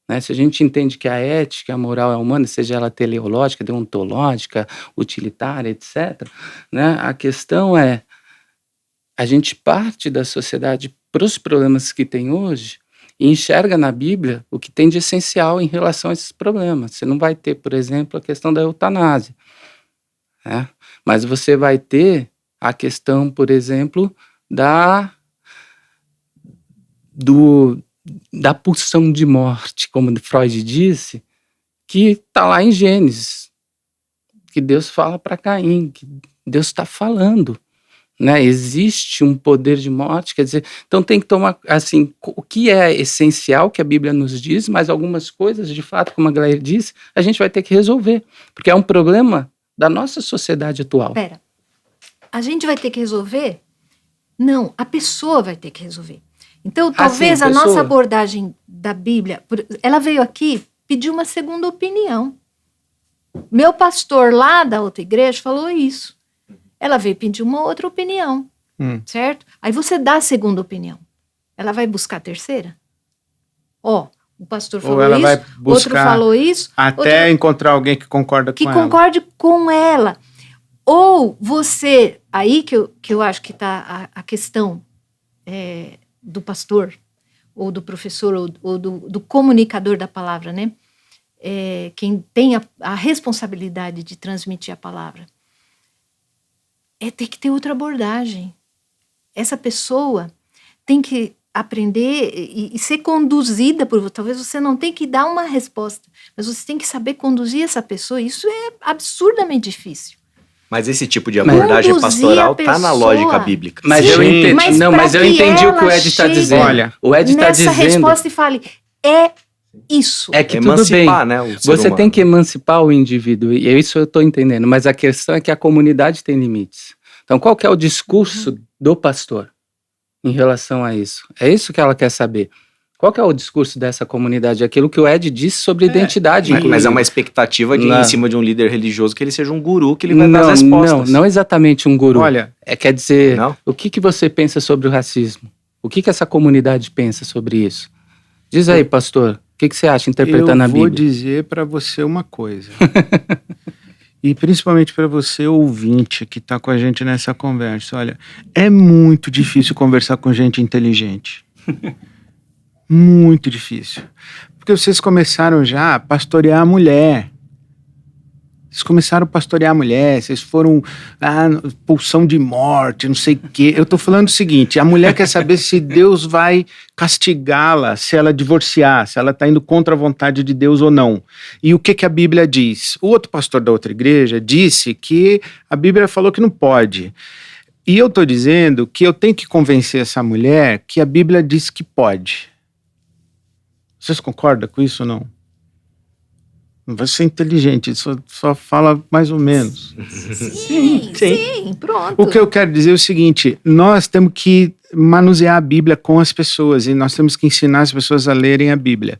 Né? Se a gente entende que a ética, a moral é humana, seja ela teleológica, deontológica, utilitária, etc., né? A questão é, a gente parte da sociedade para os problemas que tem hoje e enxerga na Bíblia o que tem de essencial em relação a esses problemas. Você não vai ter, por exemplo, a questão da eutanásia, né? Mas você vai ter a questão, por exemplo, da pulsão de morte, como Freud disse, que está lá em Gênesis, que Deus fala para Caim, que Deus está falando, né? Existe um poder de morte, quer dizer, então tem que tomar, assim, o que é essencial que a Bíblia nos diz, mas algumas coisas, de fato, como a Glória disse, a gente vai ter que resolver, porque é um problema da nossa sociedade atual. A gente vai ter que resolver Não, a pessoa vai ter que resolver. Então, sim, talvez a pessoa. nossa abordagem da Bíblia, ela veio aqui pedir uma segunda opinião. Meu pastor lá da outra igreja falou isso. Ela veio pedir uma outra opinião, certo? Aí você dá a segunda opinião. Ela vai buscar a terceira? Ó, o pastor Ou falou ela vai isso, outro buscar falou isso. até outro encontrar alguém que concorda que com ela. concorde com ela. Ou você, aí que eu acho que está a questão do pastor, ou do professor, ou do comunicador da palavra, né? Quem tem a responsabilidade de transmitir a palavra. Tem que ter outra abordagem. Essa pessoa tem que aprender e ser conduzida por você. Talvez você não tenha que dar uma resposta, mas você tem que saber conduzir essa pessoa. Isso é absurdamente difícil. Mas esse tipo de abordagem Conduzir pastoral a está na pessoa. lógica bíblica. Mas Sim, eu entendi. mas Não, pra mas eu que entendi o que o ela Ed está chegue dizendo. Olha, o Ed está Nessa dizendo. resposta e fale, é isso. É que tudo bem. Emancipar, né, o ser Você humano. tem que emancipar o indivíduo, e isso eu estou entendendo, mas a questão é que a comunidade tem limites. Então, qual que é o discurso do pastor em relação a isso? É isso que ela quer saber. Qual que é o discurso dessa comunidade? Aquilo que o Ed disse sobre identidade. Mas é uma expectativa Não. em cima de um líder religioso que ele seja um guru, que ele vai dar as respostas. Não exatamente um guru. Olha, Quer dizer, Não? o que você pensa sobre o racismo? O que essa comunidade pensa sobre isso? Diz aí, pastor, o que você acha interpretando a eu vou Bíblia? dizer para você uma coisa. E principalmente para você, ouvinte, que está com a gente nessa conversa. Olha, é muito difícil conversar com gente inteligente. Muito difícil. Porque vocês começaram já a pastorear a mulher. Vocês começaram a pastorear a mulher, vocês foram pulsão de morte, não sei o quê. Eu tô falando o seguinte, a mulher quer saber se Deus vai castigá-la, se ela divorciar, se ela tá indo contra a vontade de Deus ou não. E o que a Bíblia diz? O outro pastor da outra igreja disse que a Bíblia falou que não pode. E eu tô dizendo que eu tenho que convencer essa mulher que a Bíblia diz que pode. Vocês concordam com isso ou não? Não vai ser inteligente, só fala mais ou menos. Sim, pronto. O que eu quero dizer é o seguinte, nós temos que manusear a Bíblia com as pessoas e nós temos que ensinar as pessoas a lerem a Bíblia.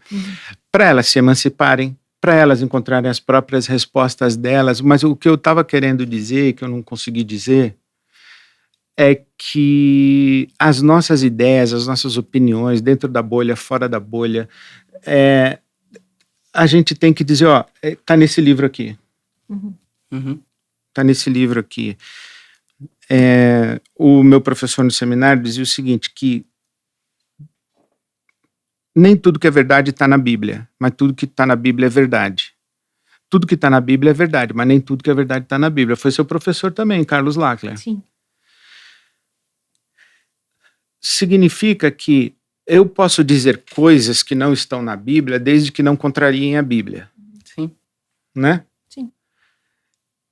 Para elas se emanciparem, para elas encontrarem as próprias respostas delas, mas o que eu estava querendo dizer, que eu não consegui dizer, é que as nossas ideias, as nossas opiniões, dentro da bolha, fora da bolha, a gente tem que dizer, ó, tá nesse livro aqui. Uhum. Tá nesse livro aqui. O meu professor no seminário dizia o seguinte, que nem tudo que é verdade está na Bíblia, mas tudo que está na Bíblia é verdade. Tudo que está na Bíblia é verdade, mas nem tudo que é verdade está na Bíblia. Foi seu professor também, Carlos Lackler. Sim. Significa que eu posso dizer coisas que não estão na Bíblia, desde que não contrariem a Bíblia. Sim. Né? Sim.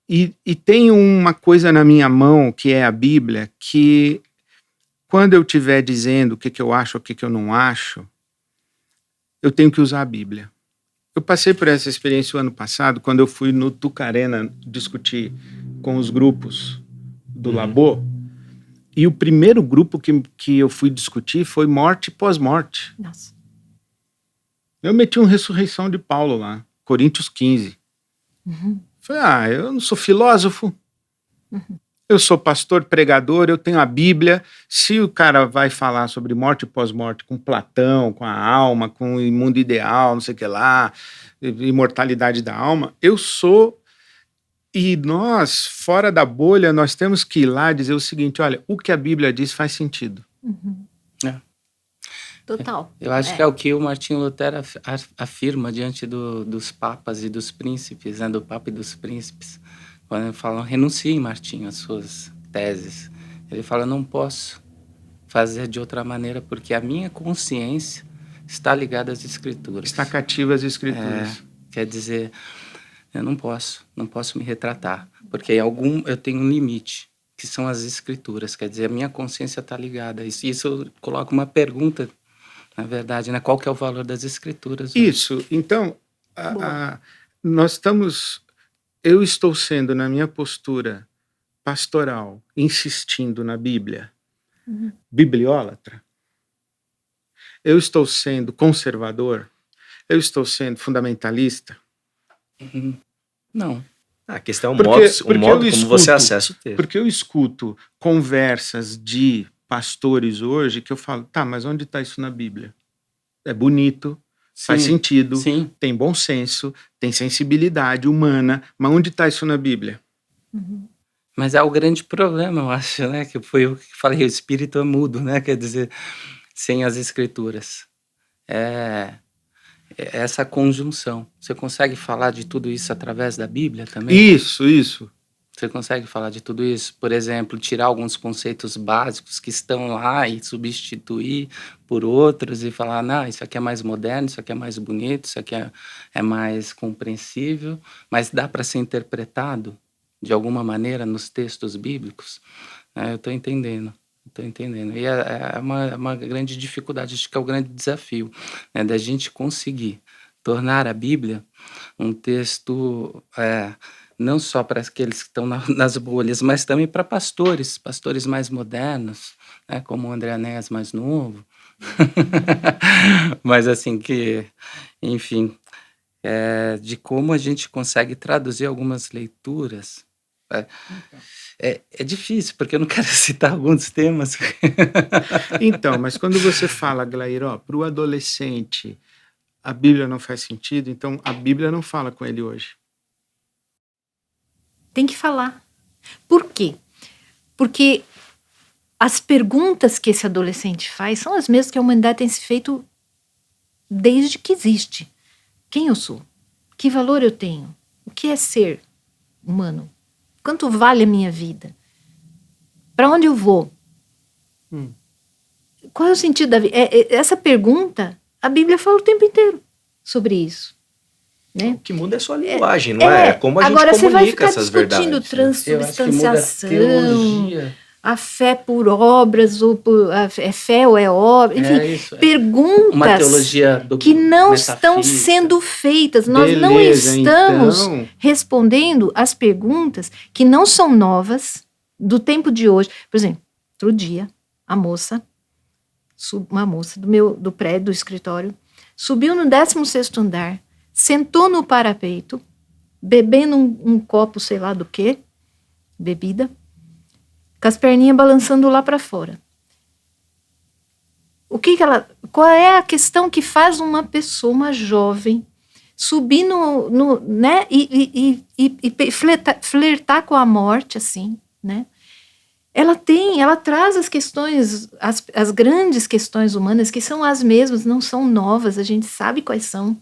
E tem uma coisa na minha mão, que é a Bíblia, que quando eu estiver dizendo o que eu acho, o que eu não acho, eu tenho que usar a Bíblia. Eu passei por essa experiência o ano passado, quando eu fui no Tucarena discutir com os grupos do Labô. E o primeiro grupo que eu fui discutir foi morte e pós-morte. Nossa. Eu meti uma ressurreição de Paulo lá, Coríntios 15. Falei, eu não sou filósofo, eu sou pastor, pregador, eu tenho a Bíblia. Se o cara vai falar sobre morte e pós-morte com Platão, com a alma, com o mundo ideal, não sei o que lá, imortalidade da alma, eu sou... E nós, fora da bolha, nós temos que ir lá dizer o seguinte, olha, o que a Bíblia diz faz sentido. Total. Eu acho que é o que o Martinho Lutero afirma diante dos papas e dos príncipes, né, do papa e dos príncipes, quando falam, renuncie, Martinho, às suas teses. Ele fala, não posso fazer de outra maneira, porque a minha consciência está ligada às Escrituras. Está cativa às Escrituras. Quer dizer... Eu não posso me retratar, porque eu tenho um limite, que são as Escrituras, quer dizer, a minha consciência está ligada. Isso coloca uma pergunta, na verdade, né? Qual que é o valor das Escrituras? Isso, então, eu estou sendo, na minha postura pastoral, insistindo na Bíblia, bibliólatra? Eu estou sendo conservador? Eu estou sendo fundamentalista? Não. A questão é o Porque modo eu como você escuto- acessa o texto. Porque eu escuto conversas de pastores hoje que eu falo, tá, mas onde está isso na Bíblia? É bonito, faz Sim, sentido, Sim. tem bom senso, tem sensibilidade humana, mas onde está isso na Bíblia? Mas é o grande problema, eu acho, né? Que foi eu que falei, o espírito é mudo, né? Quer dizer, sem as escrituras. É essa conjunção. Você consegue falar de tudo isso através da Bíblia também? Isso. Você consegue falar de tudo isso? Por exemplo, tirar alguns conceitos básicos que estão lá e substituir por outros e falar, não, isso aqui é mais moderno, isso aqui é mais bonito, isso aqui é mais compreensível, mas dá para ser interpretado de alguma maneira nos textos bíblicos? Eu estou entendendo. E é uma grande dificuldade, acho que é o grande desafio, né, da gente conseguir tornar a Bíblia um texto não só para aqueles que estão nas bolhas, mas também para pastores mais modernos, né, como o André Anés mais novo. Mas assim que, enfim, de como a gente consegue traduzir algumas leituras. É difícil, porque eu não quero citar alguns temas. Então, mas quando você fala, Glair, para o adolescente, a Bíblia não faz sentido, então a Bíblia não fala com ele hoje. Tem que falar. Por quê? Porque as perguntas que esse adolescente faz são as mesmas que a humanidade tem se feito desde que existe. Quem eu sou? Que valor eu tenho? O que é ser humano? Quanto vale a minha vida? Para onde eu vou? Qual é o sentido da vida? Essa pergunta, a Bíblia fala o tempo inteiro sobre isso. Né? O que muda é só a linguagem, não é? É como a gente agora comunica você vai ficar essas discutindo verdades. transubstanciação, teologia. a fé por obras, ou é fé ou é obra, enfim, Isso, perguntas uma teologia que não estão metafísica. sendo feitas. Nós não Beleza, estamos então. respondendo as perguntas que não são novas do tempo de hoje. Por exemplo, outro dia, uma moça do prédio, do escritório, subiu no 16º andar, sentou no parapeito, bebendo um copo, sei lá do que, bebida, com as perninhas balançando lá para fora. Qual é a questão que faz uma pessoa, uma jovem, subir né, e flertar com a morte, assim, né? Ela traz as questões, as grandes questões humanas, que são as mesmas, não são novas, a gente sabe quais são.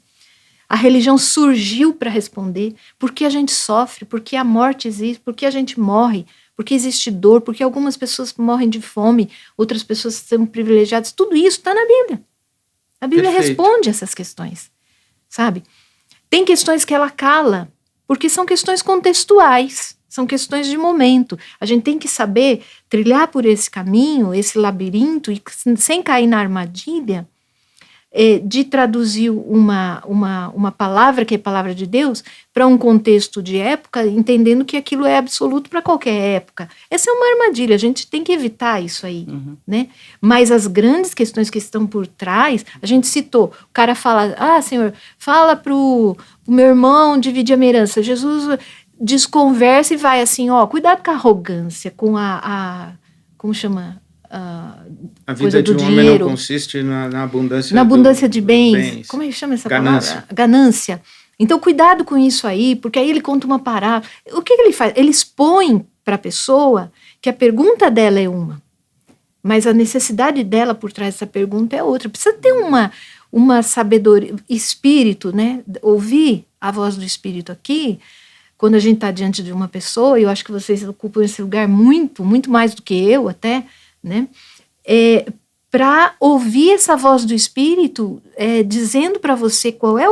A religião surgiu para responder por que a gente sofre, por que a morte existe, por que a gente morre, por que existe dor, por que algumas pessoas morrem de fome, outras pessoas são privilegiadas. Tudo isso está na Bíblia. A Bíblia responde essas questões, sabe? Tem questões que ela cala, porque são questões contextuais, são questões de momento. A gente tem que saber trilhar por esse caminho, esse labirinto, e sem cair na armadilha, de traduzir uma palavra, que é a palavra de Deus, para um contexto de época, entendendo que aquilo é absoluto para qualquer época. Essa é uma armadilha, a gente tem que evitar isso aí, né? Mas as grandes questões que estão por trás, a gente citou, o cara fala, Senhor, fala pro meu irmão dividir a minha herança. Jesus desconversa e vai assim, cuidado com a arrogância, com como chama? A vida de um homem não consiste na abundância, de bens. Como é que chama essa palavra? Ganância. Então, cuidado com isso aí, porque aí ele conta uma parábola. O que ele faz? Ele expõe para a pessoa que a pergunta dela é uma, mas a necessidade dela por trás dessa pergunta é outra. Precisa ter uma sabedoria, espírito, né? Ouvir a voz do espírito aqui, quando a gente está diante de uma pessoa, e eu acho que vocês ocupam esse lugar muito, muito mais do que eu até, né? Para ouvir essa voz do Espírito dizendo para você qual é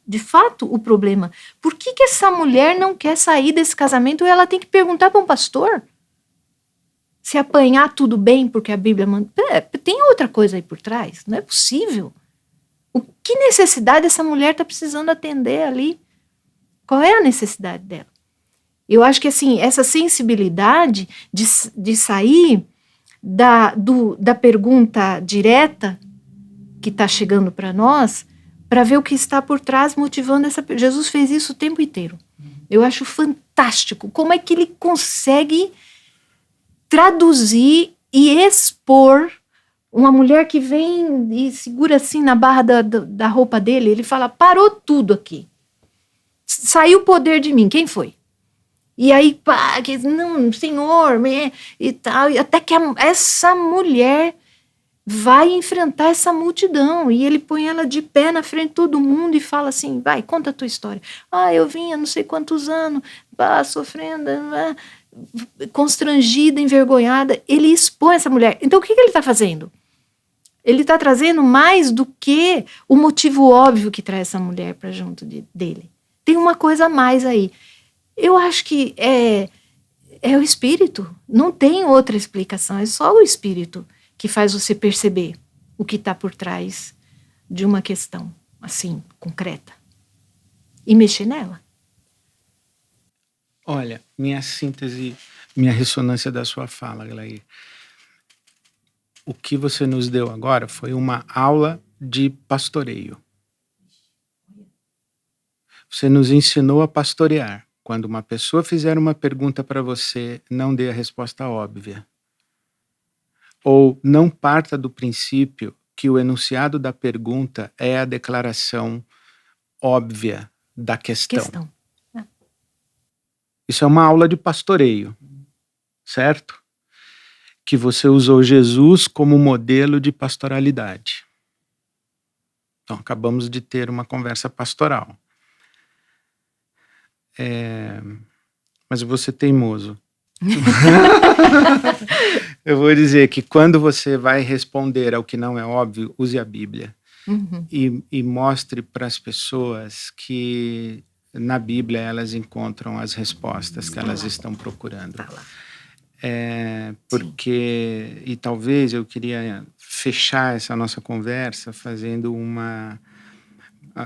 de fato o problema. Por que essa mulher não quer sair desse casamento? Ou ela tem que perguntar para um pastor? Se apanhar tudo bem porque a Bíblia manda... Tem outra coisa aí por trás? Não é possível. Que necessidade essa mulher está precisando atender ali? Qual é a necessidade dela? Eu acho que assim, essa sensibilidade de sair da pergunta direta que está chegando para nós, para ver o que está por trás motivando essa... Jesus fez isso o tempo inteiro. Eu acho fantástico. Como é que ele consegue traduzir e expor uma mulher que vem e segura assim na barra da roupa dele? Ele fala, parou tudo aqui. Saiu o poder de mim. Quem foi? E aí, pá, não, Senhor, e tal. E até que essa mulher vai enfrentar essa multidão. E ele põe ela de pé na frente de todo mundo e fala assim, vai, conta a tua história. Eu vim há não sei quantos anos, sofrendo, constrangida, envergonhada. Ele expõe essa mulher. Então, o que ele está fazendo? Ele está trazendo mais do que o motivo óbvio que traz essa mulher para junto dele. Tem uma coisa a mais aí. Eu acho que é o Espírito. Não tem outra explicação. É só o Espírito que faz você perceber o que está por trás de uma questão, assim, concreta. E mexer nela. Olha, minha síntese, minha ressonância da sua fala, Glair. O que você nos deu agora foi uma aula de pastoreio. Você nos ensinou a pastorear. Quando uma pessoa fizer uma pergunta para você, não dê a resposta óbvia. Ou não parta do princípio que o enunciado da pergunta é a declaração óbvia da questão. Isso é uma aula de pastoreio, certo? Que você usou Jesus como modelo de pastoralidade. Então, acabamos de ter uma conversa pastoral. Mas eu vou ser teimoso. Eu vou dizer que quando você vai responder ao que não é óbvio, use a Bíblia. Uhum. E mostre para as pessoas que na Bíblia elas encontram as respostas que elas estão procurando. Porque, e talvez eu queria fechar essa nossa conversa fazendo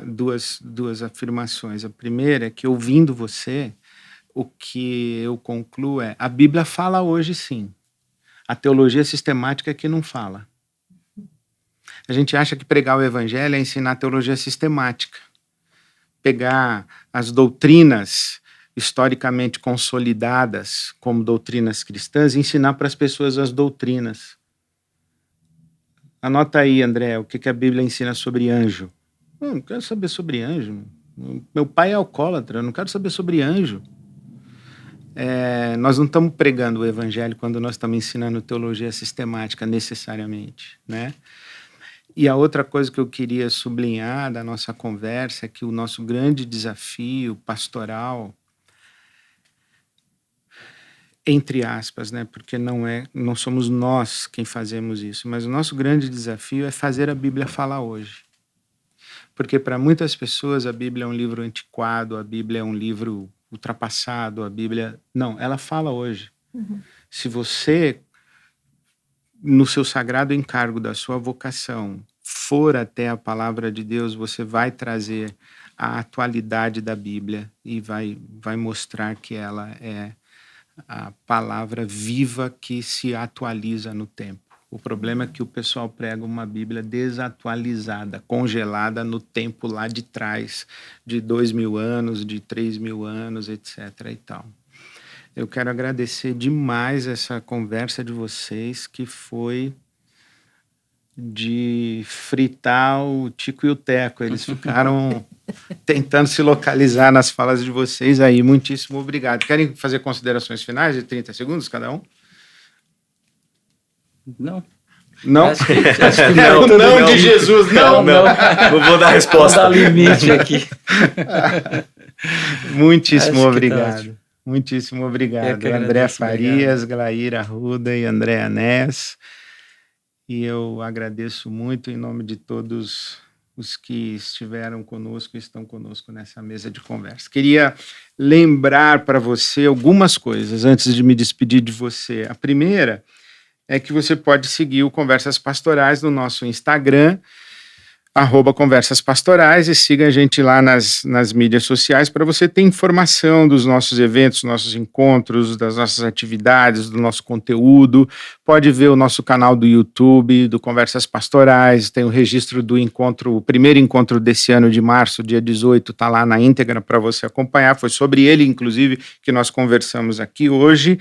duas afirmações. A primeira é que, ouvindo você, o que eu concluo é: a Bíblia fala hoje sim. A teologia sistemática é que não fala. A gente acha que pregar o evangelho é ensinar teologia sistemática. Pegar as doutrinas historicamente consolidadas como doutrinas cristãs e ensinar para as pessoas as doutrinas. Anota aí, André, o que a Bíblia ensina sobre anjo. Não quero saber sobre anjo. Meu pai é alcoólatra, eu não quero saber sobre anjo. Nós não estamos pregando o evangelho quando nós estamos ensinando teologia sistemática necessariamente, né? E a outra coisa que eu queria sublinhar da nossa conversa é que o nosso grande desafio pastoral, entre aspas, né? Porque não somos nós quem fazemos isso, mas o nosso grande desafio é fazer a Bíblia falar hoje. Porque para muitas pessoas a Bíblia é um livro antiquado, a Bíblia é um livro ultrapassado, a Bíblia... Não, ela fala hoje. Uhum. Se você, no seu sagrado encargo da sua vocação, for até a palavra de Deus, você vai trazer a atualidade da Bíblia e vai mostrar que ela é a palavra viva que se atualiza no tempo. O problema é que o pessoal prega uma Bíblia desatualizada, congelada no tempo lá de trás, de 2.000 anos, de 3.000 anos, etc. e tal. Eu quero agradecer demais essa conversa de vocês, que foi de fritar o Tico e o Teco. Eles ficaram tentando se localizar nas falas de vocês aí. Muitíssimo obrigado. Querem fazer considerações finais de 30 segundos cada um? Não. Não? Acho que não, não de Jesus, não. Não vou dar resposta. Não dá limite aqui. Muitíssimo Acho que obrigado. tá ótimo. Muitíssimo obrigado. Eu André agradeço, Farias, Glair Arruda e André Anés. E eu agradeço muito em nome de todos os que estiveram conosco e estão conosco nessa mesa de conversa. Queria lembrar para você algumas coisas antes de me despedir de você. A primeira é que você pode seguir o Conversas Pastorais no nosso Instagram. @Conversas Pastorais, e siga a gente lá nas mídias sociais para você ter informação dos nossos eventos, nossos encontros, das nossas atividades, do nosso conteúdo. Pode ver o nosso canal do YouTube, do Conversas Pastorais, tem o registro do encontro, o primeiro encontro desse ano de março, dia 18, está lá na íntegra para você acompanhar. Foi sobre ele, inclusive, que nós conversamos aqui hoje.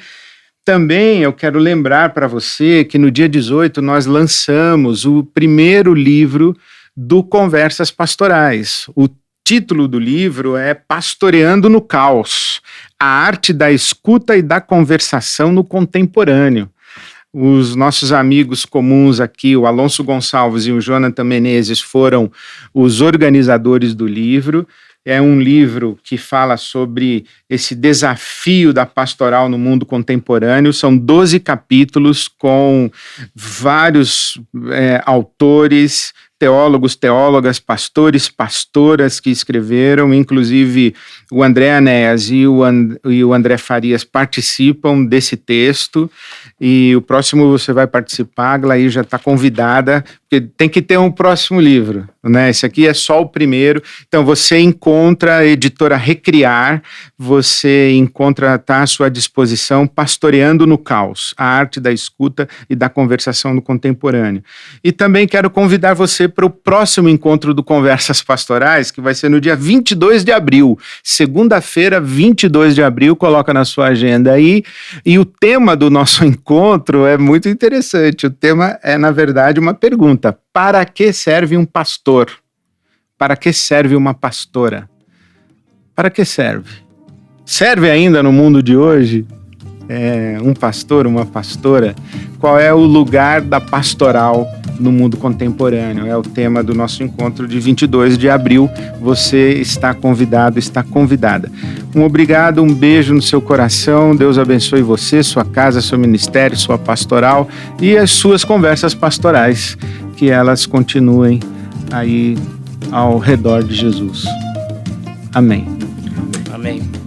Também eu quero lembrar para você que no dia 18 nós lançamos o primeiro livro do Conversas Pastorais. O título do livro é Pastoreando no Caos, a arte da escuta e da conversação no contemporâneo. Os nossos amigos comuns aqui, o Alonso Gonçalves e o Jonathan Menezes, foram os organizadores do livro. É um livro que fala sobre esse desafio da pastoral no mundo contemporâneo. São 12 capítulos com vários autores, teólogos, teólogas, pastores, pastoras que escreveram, inclusive o André Anéas e o André Farias participam desse texto, e o próximo você vai participar, a Glaí já está convidada, porque tem que ter um próximo livro, né? Esse aqui é só o primeiro, então você encontra a editora Recriar, você encontra, está à sua disposição, Pastoreando no Caos, a arte da escuta e da conversação no contemporâneo. E também quero convidar você para o próximo encontro do Conversas Pastorais, que vai ser no dia 22 de abril, segunda-feira, 22 de abril, coloca na sua agenda aí. E o tema do nosso encontro é muito interessante. O tema é, na verdade, uma pergunta: para que serve um pastor? Para que serve uma pastora? Para que serve? Serve ainda no mundo de hoje? Um pastor, uma pastora? Qual é o lugar da pastoral no mundo contemporâneo? É o tema do nosso encontro de 22 de abril. Você está convidado, está convidada. Um obrigado, um beijo no seu coração. Deus abençoe você, sua casa, seu ministério, sua pastoral e as suas conversas pastorais. Que elas continuem aí ao redor de Jesus. Amém. Amém.